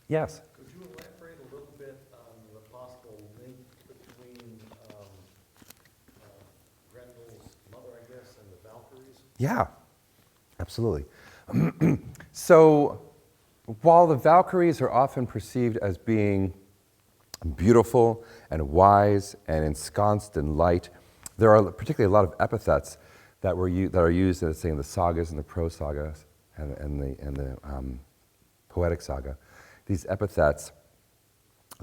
Yes? Could you elaborate a little bit on the possible link between Grendel's mother, I guess, and the Valkyries? Yeah, absolutely. So while the Valkyries are often perceived as being beautiful and wise and ensconced in light, There are particularly a lot of epithets that are used, say, in the sagas and the prose sagas and the poetic saga. These epithets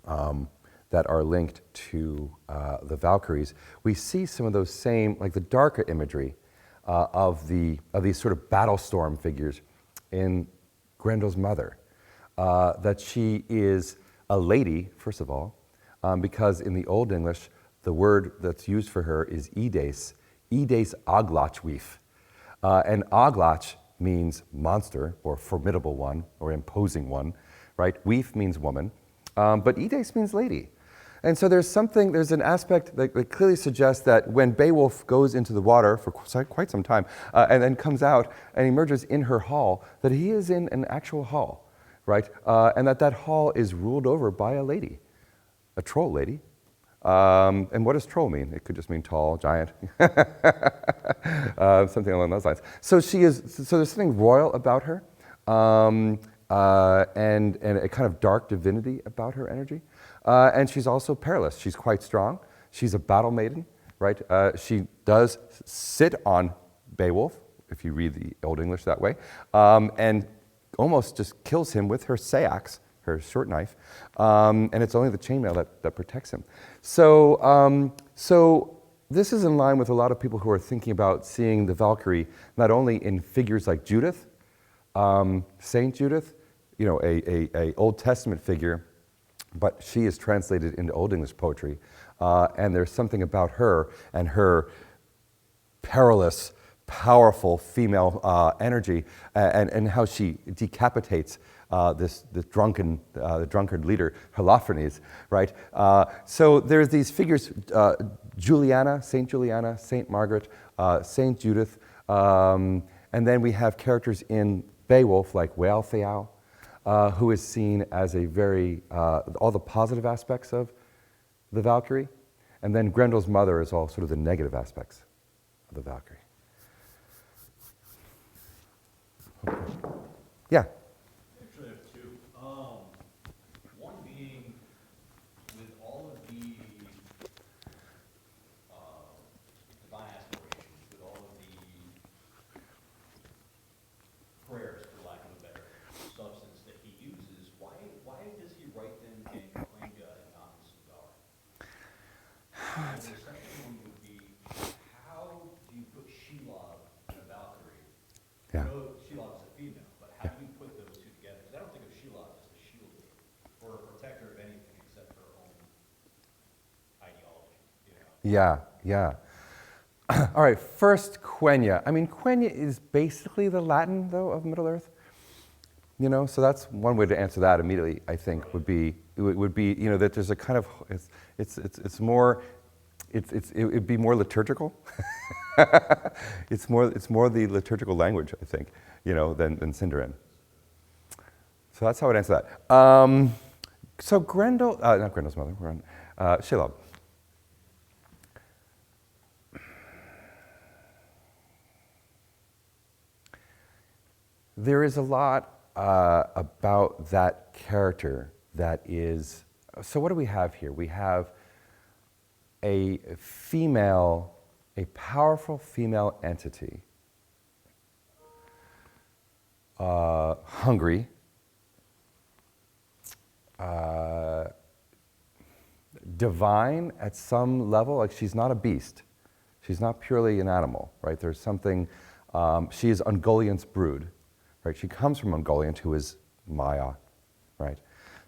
that are linked to the Valkyries, we see some of those same, like the darker imagery of these sort of battle storm figures in Grendel's mother. That she is a lady, first of all, because in the Old English, the word that's used for her is Ides Aglachwif. And Aglach means monster, or formidable one, or imposing one, right? Weif means woman, but Ides means lady. And so there's an aspect that clearly suggests that when Beowulf goes into the water for quite some time, and then comes out and emerges in her hall, that he is in an actual hall, right? And that hall is ruled over by a lady, a troll lady. And what does troll mean? It could just mean tall, giant, something along those lines. So there's something royal about her, and a kind of dark divinity about her energy. And she's also perilous. She's quite strong. She's a battle maiden, right? She does sit on Beowulf, if you read the Old English that way, and almost just kills him with her seax, her short knife, and it's only the chainmail that protects him. So this is in line with a lot of people who are thinking about seeing the Valkyrie not only in figures like Judith, Saint Judith, a Old Testament figure, but she is translated into Old English poetry, and there's something about her and her perilous, powerful female energy, and how she decapitates the drunkard leader, Holofernes, right? So there's these figures, Juliana, Saint Margaret, Saint Judith, and then we have characters in Beowulf like Wealhtheow, who is seen as a very, all the positive aspects of the Valkyrie, and then Grendel's mother is all sort of the negative aspects of the Valkyrie. Okay. Yeah? Actually, I have two. One being, with all of the divine aspirations, with all of the prayers, for lack of a better substance, that he uses, why does he write them in Quenya and not in Sundar? And the second one would be, how do you put Shelob in a Valkyrie? Yeah. I know Shelob is a female, but how do you put those two together? Because I don't think of Shelob as a shield or a protector of anything except her own ideology. Yeah. All right, first Quenya. I mean, Quenya is basically the Latin, though, of Middle-earth. So that's one way to answer that immediately, I think, would be that there's a kind of, it would be more liturgical. It's more the liturgical language, I think, than Sindarin. So that's how I'd answer that. So Grendel, not Grendel's mother, we're on Shelob. There is a lot about that character that is, so what do we have here? We have a powerful female entity, hungry, divine at some level, like she's not a beast. She's not purely an animal, right? There's something, she is Ungoliant's brood, right? She comes from Ungoliant, who is Maya, right?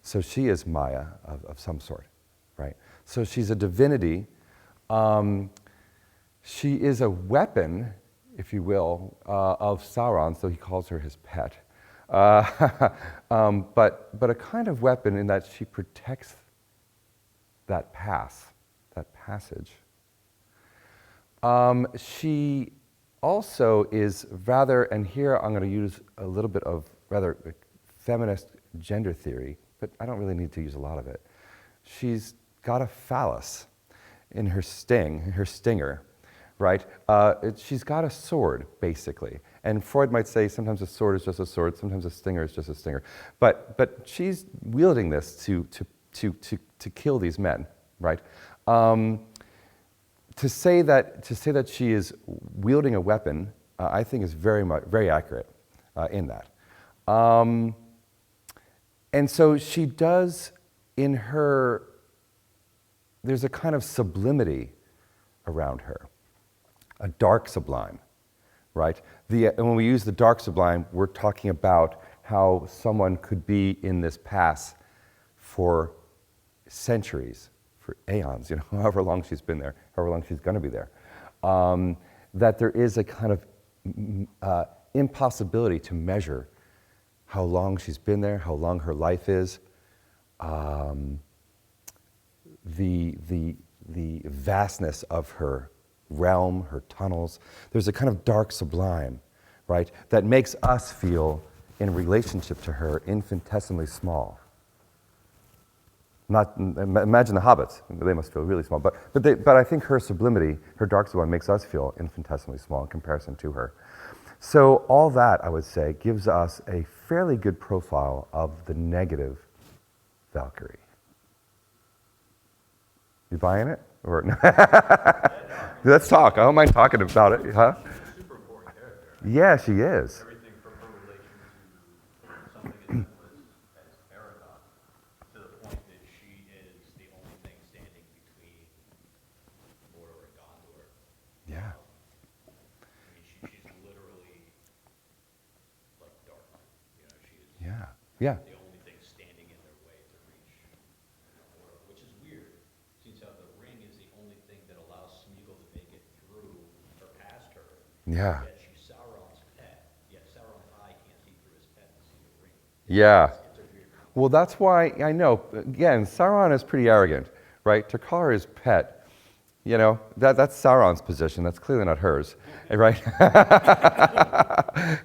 So she is Maya of some sort, right? So she's a divinity. She is a weapon, if you will, of Sauron, so he calls her his pet. But a kind of weapon in that she protects that passage. She also is rather, and here I'm going to use a little bit of rather feminist gender theory, but I don't really need to use a lot of it. She's got a phallus in her stinger, right? She's got a sword, basically. And Freud might say sometimes a sword is just a sword, sometimes a stinger is just a stinger. But she's wielding this to kill these men, right? to say that she is wielding a weapon, I think is very accurate in that. And so she does, there's a kind of sublimity around her, a dark sublime, right? And when we use the dark sublime, we're talking about how someone could be in this pass for centuries, for aeons, however long she's been there, however long she's going to be there. That there is a kind of impossibility to measure how long she's been there, how long her life is, the vastness of her realm, her tunnels. There's a kind of dark sublime, right, that makes us feel, in relationship to her, infinitesimally small. Imagine the hobbits; they must feel really small. But I think her sublimity, her dark sublime, makes us feel infinitesimally small in comparison to her. So all that, I would say, gives us a fairly good profile of the negative Valkyrie. You buying it? Or let's talk. I don't mind talking about it, huh? She's a super important character. Yeah, she is. Everything from her relation to something as simple as Aragon, to the point that she is the only thing standing between Mordor and Gondor. Yeah. I mean, she's literally like dark. She is Yeah. Yeah. the only thing standing in their way to reach Mordor, which is weird. Seems how the ring is the only thing that allows Smeagol to make it through or past her. Yeah. Yet she's Sauron's pet. Yet Sauron's eye can't see through his pet and see the ring. Yeah. It's a weird. Well, that's why, I know, again, Sauron is pretty arrogant, right? To call her his pet, that's Sauron's position. That's clearly not hers, right?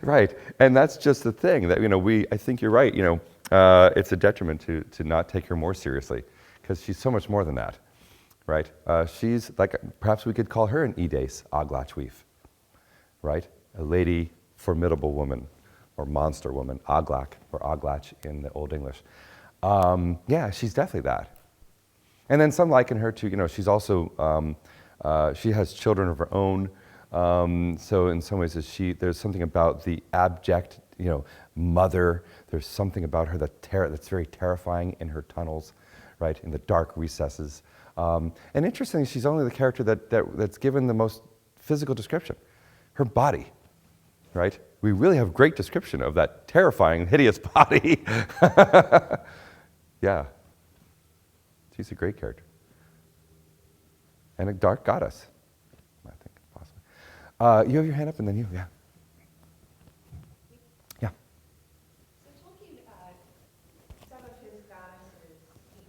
Right. And that's just the thing that, I think you're right, it's a detriment to not take her more seriously, because she's so much more than that, right? She's like, perhaps we could call her an Edace Aglachweef, right? A lady, formidable woman, or monster woman, Aglach, or Aglach in the Old English. Yeah, she's definitely that. And then some liken her to, she's also, she has children of her own. So in some ways, there's something about the abject, mother. There's something about her that's very terrifying in her tunnels, right, in the dark recesses. And interestingly, she's only the character that's given the most physical description, her body, right? We really have great description of that terrifying, hideous body. Yeah. She's a great character. And a dark goddess, I think, possibly. You have your hand up, and then you, yeah. Yeah. So Tolkien, some of his goddesses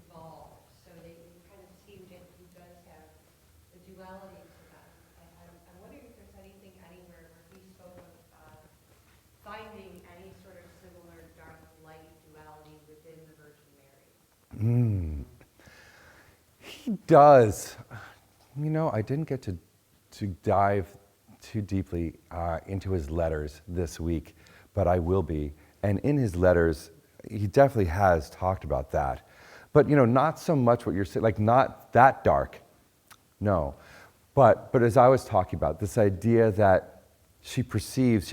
evolved, so they kind of seem that he does have a duality to them. I'm wondering if there's anything anywhere where he spoke of finding any sort of similar dark-light duality within the Virgin Mary. He does. I didn't get to dive too deeply into his letters this week, but I will be. And in his letters, he definitely has talked about that. But, not so much what you're saying, like not that dark, no. But as I was talking about, this idea that she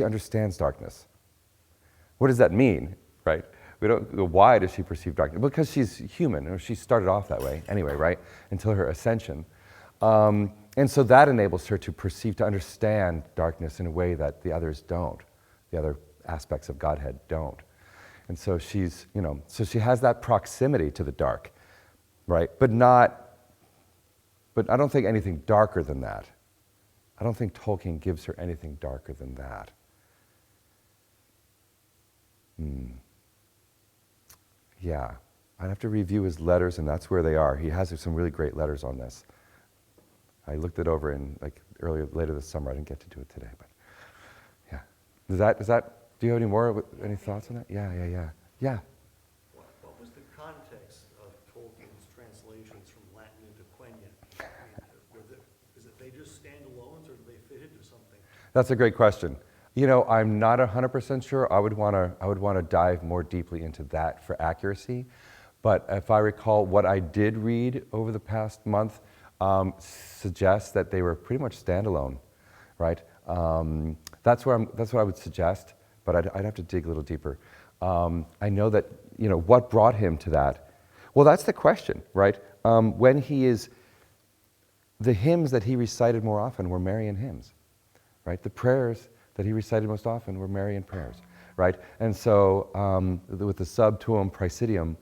understands darkness. What does that mean, right? Why does she perceive darkness? Because she's human, or she started off that way anyway, right? Until her ascension. And so that enables her to understand darkness in a way that the others don't, the other aspects of Godhead don't. And so so she has that proximity to the dark, right? But I don't think anything darker than that. I don't think Tolkien gives her anything darker than that. Yeah, I'd have to review his letters, and that's where they are. He has some really great letters on this. I looked it over later this summer. I didn't get to do it today, but yeah. Do you have any thoughts on that? Yeah. What was the context of Tolkien's translations from Latin into Quenya? Is it they just standalones, or do they fit into something? That's a great question. I'm not 100% sure. I would want to dive more deeply into that for accuracy. But if I recall what I did read over the past month, suggests that they were pretty much standalone, right? That's what I would suggest, but I'd have to dig a little deeper. I know that, what brought him to that? Well, that's the question, right? The hymns that he recited more often were Marian hymns, right? The prayers that he recited most often were Marian prayers, right? And so with the Sub Tuum Praesidium,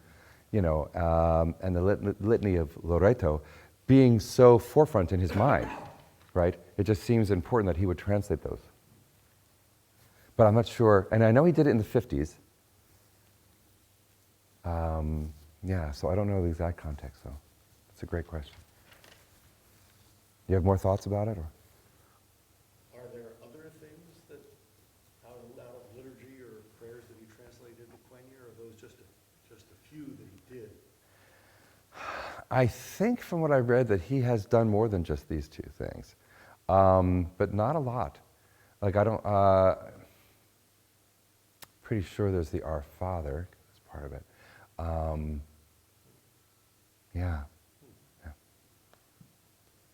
and the Litany of Loreto being so forefront in his mind, right? It just seems important that he would translate those. But I'm not sure, and I know he did it in the 50s. So I don't know the exact context, though. It's a great question. You have more thoughts about it, or? Are there other things that, out of liturgy or prayers that he translated into Quenya, or are those just a few that he did? I think from what I read that he has done more than just these two things, but not a lot. Like pretty sure there's the Our Father as part of it. Yeah.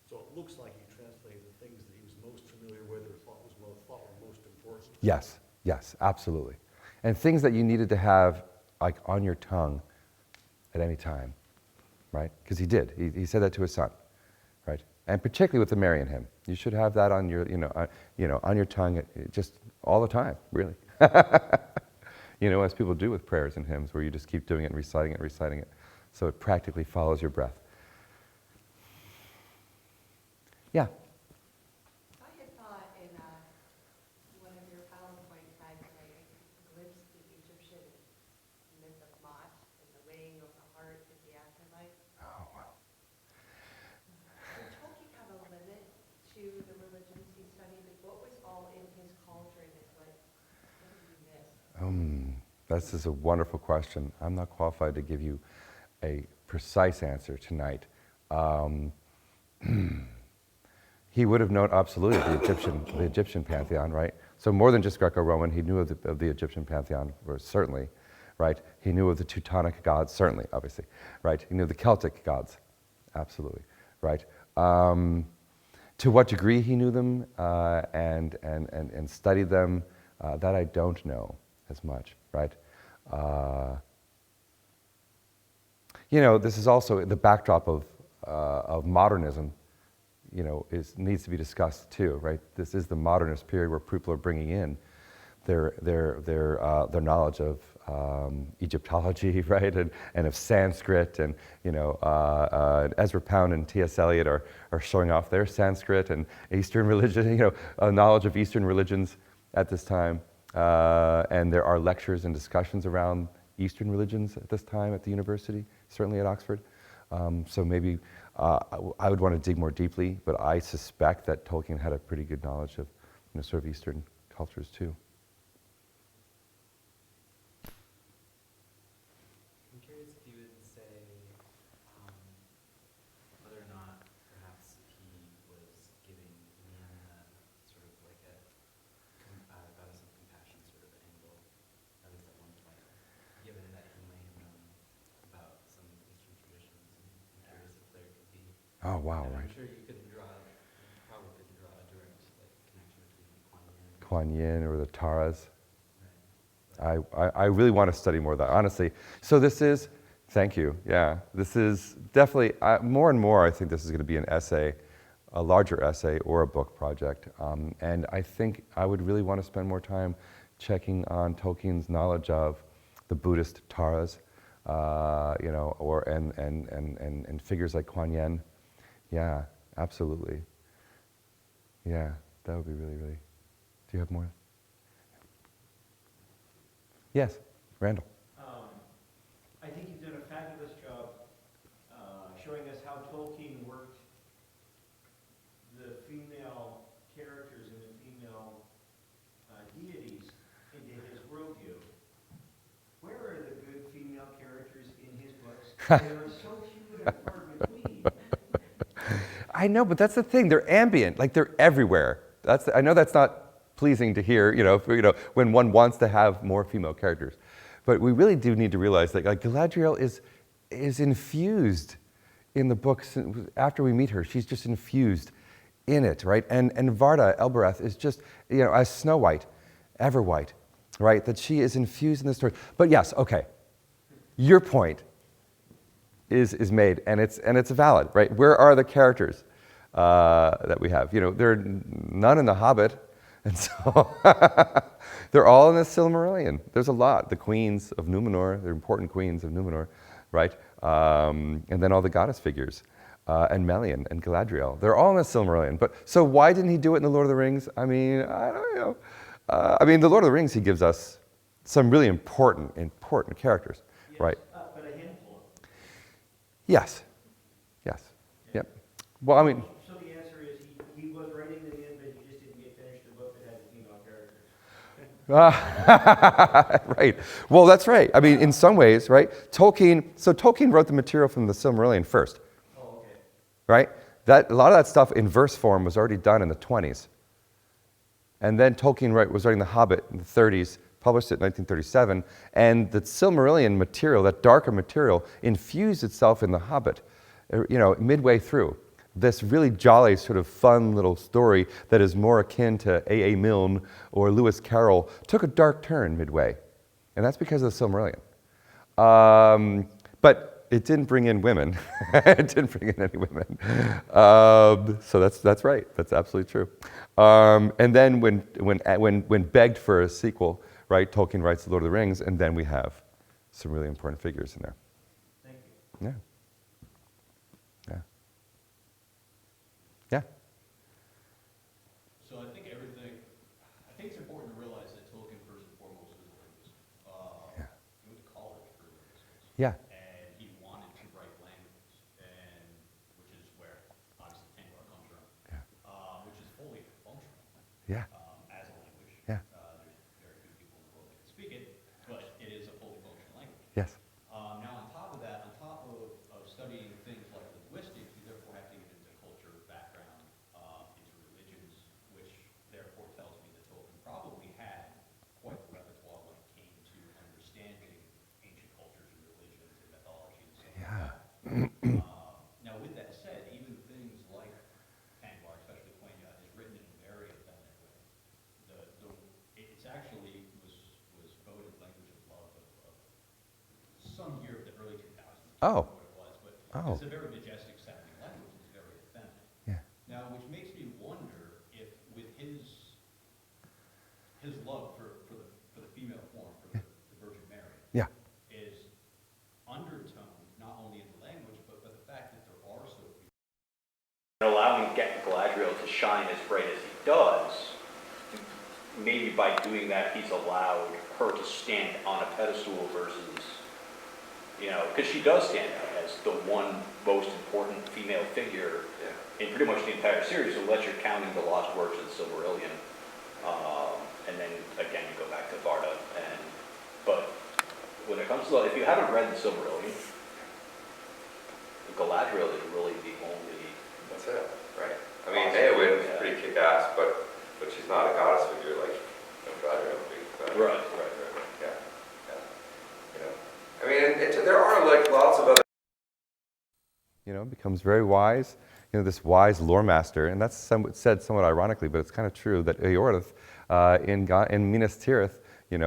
So it looks like he translated the things that he was most familiar with or thought were most important. Yes, absolutely. And things that you needed to have like on your tongue at any time, right? Because he did. He said that to his son, right? And particularly with the Marian hymn, you should have that on your, on your tongue just all the time, really. As people do with prayers and hymns, where you just keep doing it and reciting it, so it practically follows your breath. Yeah. I had thought in one of your PowerPoint slides that I glimpsed the Egyptian myth of Mot and the weighing of the heart at the afterlife. Oh, wow. Did Tolkien have a limit to the religions he studied? Like, what was all in his cauldron and what did he miss? This is a wonderful question. I'm not qualified to give you a precise answer tonight. He would have known absolutely the Egyptian pantheon, right? So more than just Greco-Roman, he knew of the Egyptian pantheon, certainly, right? He knew of the Teutonic gods, certainly, obviously, right? He knew the Celtic gods, absolutely, right? To what degree he knew them and studied them, that I don't know as much, right? This is also the backdrop of modernism. Needs to be discussed too, right? This is the modernist period where people are bringing in their knowledge of Egyptology, right, and of Sanskrit, and Ezra Pound and T.S. Eliot are showing off their Sanskrit and Eastern religion, knowledge of Eastern religions at this time, and there are lectures and discussions around Eastern religions at this time at the university, certainly at Oxford. So maybe I would want to dig more deeply, but I suspect that Tolkien had a pretty good knowledge of sort of Eastern cultures too. I'm curious if you would say whether or not perhaps he was giving Yavanna sort of like a goddess of compassion sort of angle, at least at one point, given that he may have known about some Eastern traditions. I'm curious if there could be. Oh wow! I'm Right. sure you probably couldn't draw a direct connection between Kuan Yin or the Taras. I really want to study more of that, honestly. So thank you, yeah. This is definitely, more and more I think this is going to be an essay, a larger essay or a book project. And I think I would really want to spend more time checking on Tolkien's knowledge of the Buddhist Taras, and figures like Kuan Yin. Yeah, absolutely. Yeah, that would be really, really. Do you have more? Yes, Randall. I think you've done a fabulous job showing us how Tolkien worked the female characters and the female deities into his worldview. Where are the good female characters in his books? There are so few and far between. I know, but that's the thing. They're ambient, like they're everywhere. I know that's not pleasing to hear, when one wants to have more female characters. But we really do need to realize that Galadriel is infused in the books, after we meet her, she's just infused in it, right? And Varda Elbereth is just, as Snow White, ever white, right? That she is infused in the story. But yes, okay, your point is made, and it's valid, right? Where are the characters that we have? There are none in The Hobbit, and so they're all in the Silmarillion. There's a lot. The queens of Numenor, they're important queens of Numenor, right? And then all the goddess figures, and Melian and Galadriel. They're all in the Silmarillion. But so why didn't he do it in The Lord of the Rings? I mean, I don't know. The Lord of the Rings, he gives us some really important characters, Yes, right? but a handful of them. Yes. Yep. Well, I mean, So the answer is he was writing them in, but he just didn't get finished the book that had the female characters. right. Well, that's right. I mean, in some ways, right? Tolkien wrote the material from the Silmarillion first, Oh, okay. right? A lot of that stuff in verse form was already done in the 20s. And then Tolkien was writing The Hobbit in the 30s, published it in 1937, and the Silmarillion material, that darker material, infused itself in The Hobbit, midway through. This really jolly, sort of fun little story that is more akin to A.A. Milne or Lewis Carroll took a dark turn midway, and that's because of the Silmarillion. But it didn't bring in women. It didn't bring in any women. So that's right. That's absolutely true. And then when begged for a sequel, right, Tolkien writes The Lord of the Rings, and then we have some really important figures in there. Thank you. Yeah. So I think it's important to realize that Tolkien first and foremost was a linguist. He went to college for linguistics. Yeah. And he wanted to write languages, and which is where obviously Tanglar comes from, Yeah. Which is fully functional Yeah. as a language. Yeah. There's very few people in the world that can speak it, but it is a fully functional language. Yes. Now on top of that, on top of studying things like linguistics, you therefore have to get into culture, background, into religions, which therefore tells me that Tolkien probably had quite the repertoire when it came to understanding ancient cultures and religions and mythology and stuff Yeah. like that. Now with that said, even things like Tanglar, especially Quenya, is written in a very effeminate way. It's actually was voted language of love of some year of the early 2000s. I Oh. don't know what it was, but Oh. it's a very majestic sounding language. It's very effeminate. Yeah. Now, which makes me wonder if with his love for the female form, for the Virgin Mary, Yeah. is undertoned not only in the language, but the fact that there are so few. Allowing Galadriel to shine as bright as he does, maybe by doing that, he's allowed her to stand on a pedestal versus, because she does stand out as the one most important female figure in pretty much the entire series, unless you're counting the lost works of the Silmarillion. And then again, you go back to Varda. But when it comes to, if you haven't read the Silmarillion, Galadriel is really the only. That's it, right? I mean, Eowyn is pretty kick-ass, but she's not a goddess figure like Galadriel would be. Right. I mean, there are like lots of other. Becomes very wise. This wise lore master, and that's said somewhat ironically, but it's kind of true that Eorith in Minas Tirith, she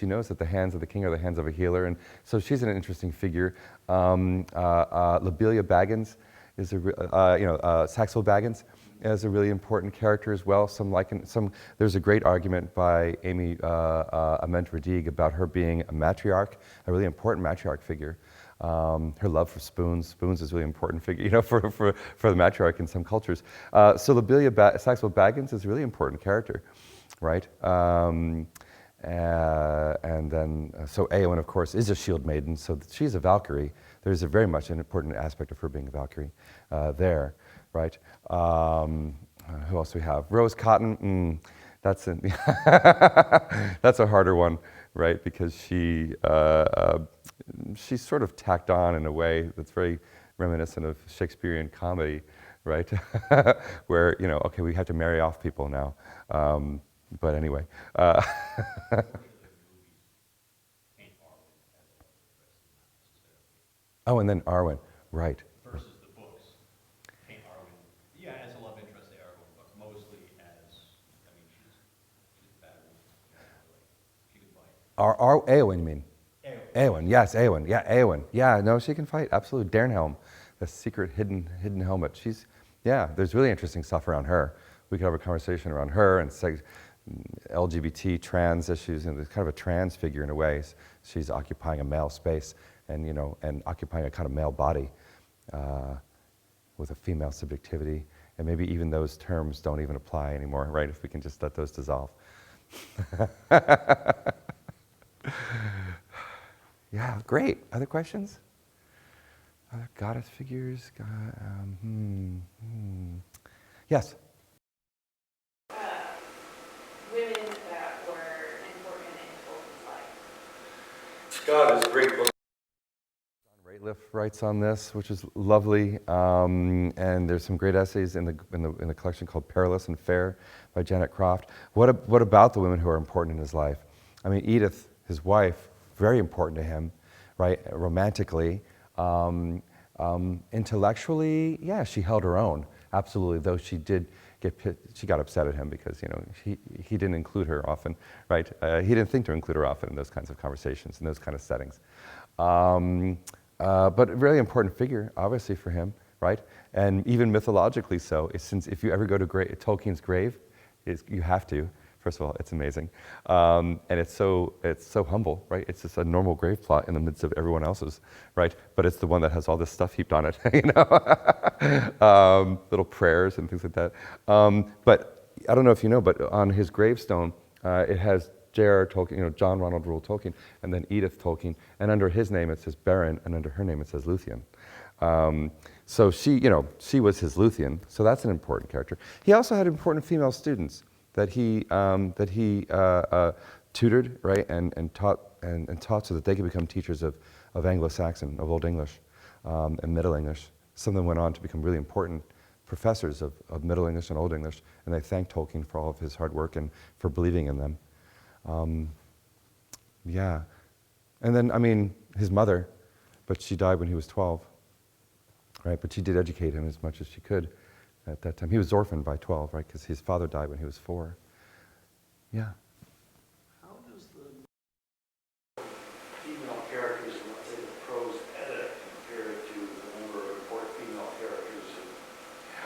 knows that the hands of the king are the hands of a healer, and so she's an interesting figure. Lobelia Baggins is Saxo Baggins is a really important character as well. There's a great argument by Amy Ament-Redig about her being a matriarch, a really important matriarch figure. Her love for spoons. Spoons is a really important figure, for the matriarch in some cultures. So Lobelia Saxo Baggins is a really important character, right? And then, so Eowyn, of course, is a shield maiden, so she's a Valkyrie. There's a very much an important aspect of her being a Valkyrie there, right? Who else do we have? Rose Cotton, that's a harder one, right? Because she's sort of tacked on in a way that's very reminiscent of Shakespearean comedy, right? Where, okay, we have to marry off people now. But anyway. Oh, and then Arwen, right. Versus Eowyn, you mean? Eowyn, yes, Eowyn. Yeah, Eowyn. Yeah, no, she can fight. Absolutely. Darenhelm, the secret hidden helmet. There's really interesting stuff around her. We could have a conversation around her and LGBT, trans issues, and there's kind of a trans figure in a way. She's occupying a male space and occupying a kind of male body with a female subjectivity. And maybe even those terms don't even apply anymore, right? If we can just let those dissolve. Yeah, great. Other questions? Other goddess figures? Yes? Women that were important in Tolkien's life. God is great book. Rateliff writes on this, which is lovely, and there's some great essays in the collection called Perilous and Fair by Janet Croft. What about the women who are important in his life? I mean, Edith, his wife, very important to him, right? Romantically, intellectually, yeah, she held her own, absolutely. Though she got upset at him because he didn't include her often, right? He didn't think to include her often in those kinds of conversations, in those kind of settings. But a really important figure, obviously, for him, right? And even mythologically so, since if you ever go to Tolkien's grave, you have to. First of all, it's amazing, and it's so humble, right? It's just a normal grave plot in the midst of everyone else's, right? But it's the one that has all this stuff heaped on it, little prayers and things like that. But I don't know if you know, but on his gravestone, it has J.R.R. Tolkien, John Ronald Reuel Tolkien, and then Edith Tolkien, and under his name it says Baron, and under her name it says Luthien. So she was his Luthien, so that's an important character. He also had important female students that he tutored, right, and taught so that they could become teachers of Anglo-Saxon, of Old English, and Middle English. Some of them went on to become really important professors of Middle English and Old English, and they thanked Tolkien for all of his hard work and for believing in them. Yeah. And then, his mother, but she died when he was 12, right? But she did educate him as much as she could at that time. He was orphaned by 12, right? Because his father died when he was 4. Yeah. How does the female characters in, let's say, the prose Edda compare to the number of important female characters in,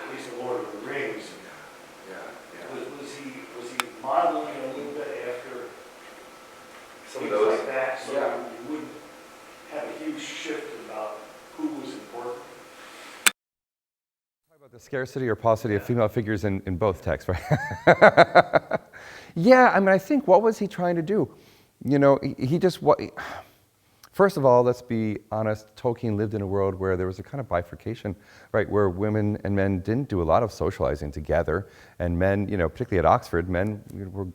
at least in Lord of the Rings? Was he modeling a little bit after Some of things those, like that, so yeah. you wouldn't have a huge shift about who was important? Talk about the scarcity or paucity of female figures in both texts, right? Yeah, I think, what was he trying to do? He just, first of all, let's be honest, Tolkien lived in a world where there was a kind of bifurcation, right, where women and men didn't do a lot of socializing together, and men, particularly at Oxford, men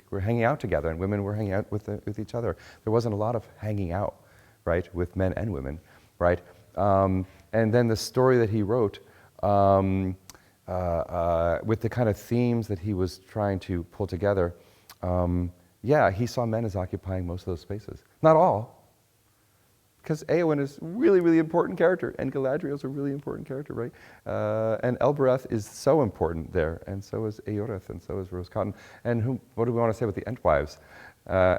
were hanging out together, and women were hanging out with each other. There wasn't a lot of hanging out, right, with men and women, right? And then the story that he wrote, with the kind of themes that he was trying to pull together, he saw men as occupying most of those spaces. Not all, because Eowyn is a really, really important character, and Galadriel is a really important character, right? And Elbereth is so important there, and so is Eorith, and so is Rose Cotton. And what do we want to say about the Entwives?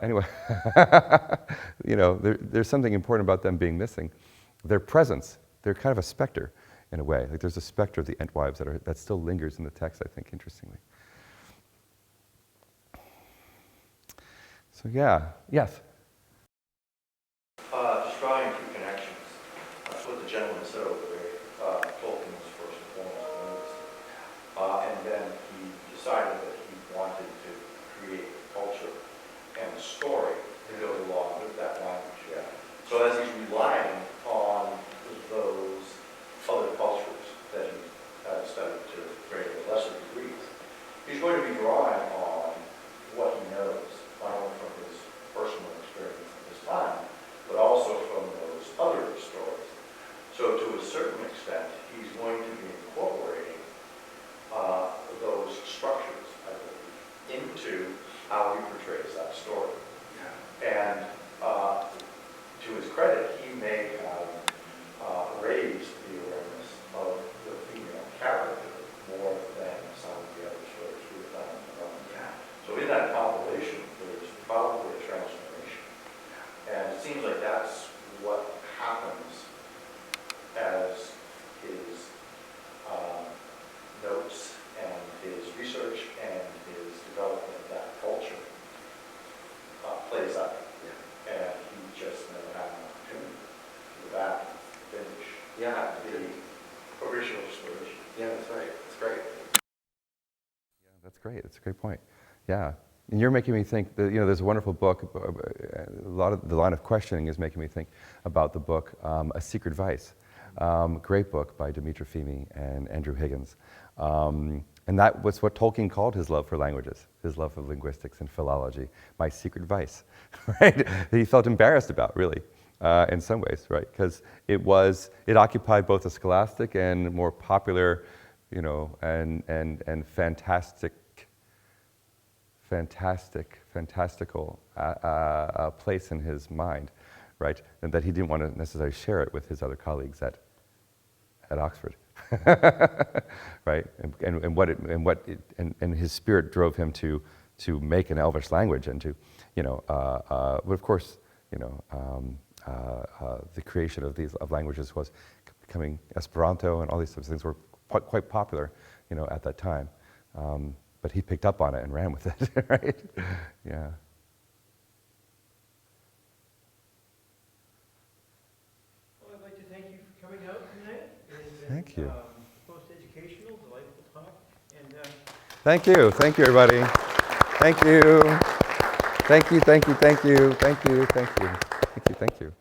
Anyway, there's something important about them being missing. Their presence, they're kind of a specter in a way. Like there's a specter of the Entwives that still lingers in the text, I think, interestingly. So yeah, yes? Just drawing two connections. That's what the gentleman said over there. Tolkien was first and foremost a linguist. And then he decided that he wanted to create a culture and a story to go along with that language. Yeah. So as he's relying on those other cultures that he had studied to greater or lesser degrees, he's going to be drawing on what he knows, not only from his personal experience at this time, but also from those other stories. So to a certain extent, he's going to be incorporating those structures, I believe, into how he portrays that story. And to his credit, he may have raised the awareness of the female character more than some of the other stories we have done. So in that compilation, there's probably a transformation seems like that's what happens as his notes and his research and his development of that culture plays out. Yeah. And he just never had an opportunity to go back and finish Yeah, the original story. yeah, that's right. That's great. Yeah, that's great. That's a great point. Yeah. And you're making me think that, there's a wonderful book, a lot of the line of questioning is making me think about the book, A Secret Vice. Great book by Dimitra Feeney and Andrew Higgins. And that was what Tolkien called his love for languages, his love for linguistics and philology, my secret vice, right? He felt embarrassed about, really, in some ways, right? Because it occupied both a scholastic and more popular, and fantastical place in his mind, right? And that he didn't want to necessarily share it with his other colleagues at Oxford, right? And his spirit drove him to make an Elvish language and to, but of course, the creation of languages was becoming Esperanto, and all these sorts of things were quite popular, at that time. But he picked up on it and ran with it, right? Yeah. Well, I'd like to thank you for coming out tonight. Thank you. Most educational, delightful talk. And Thank you, everybody. Thank you. Thank you.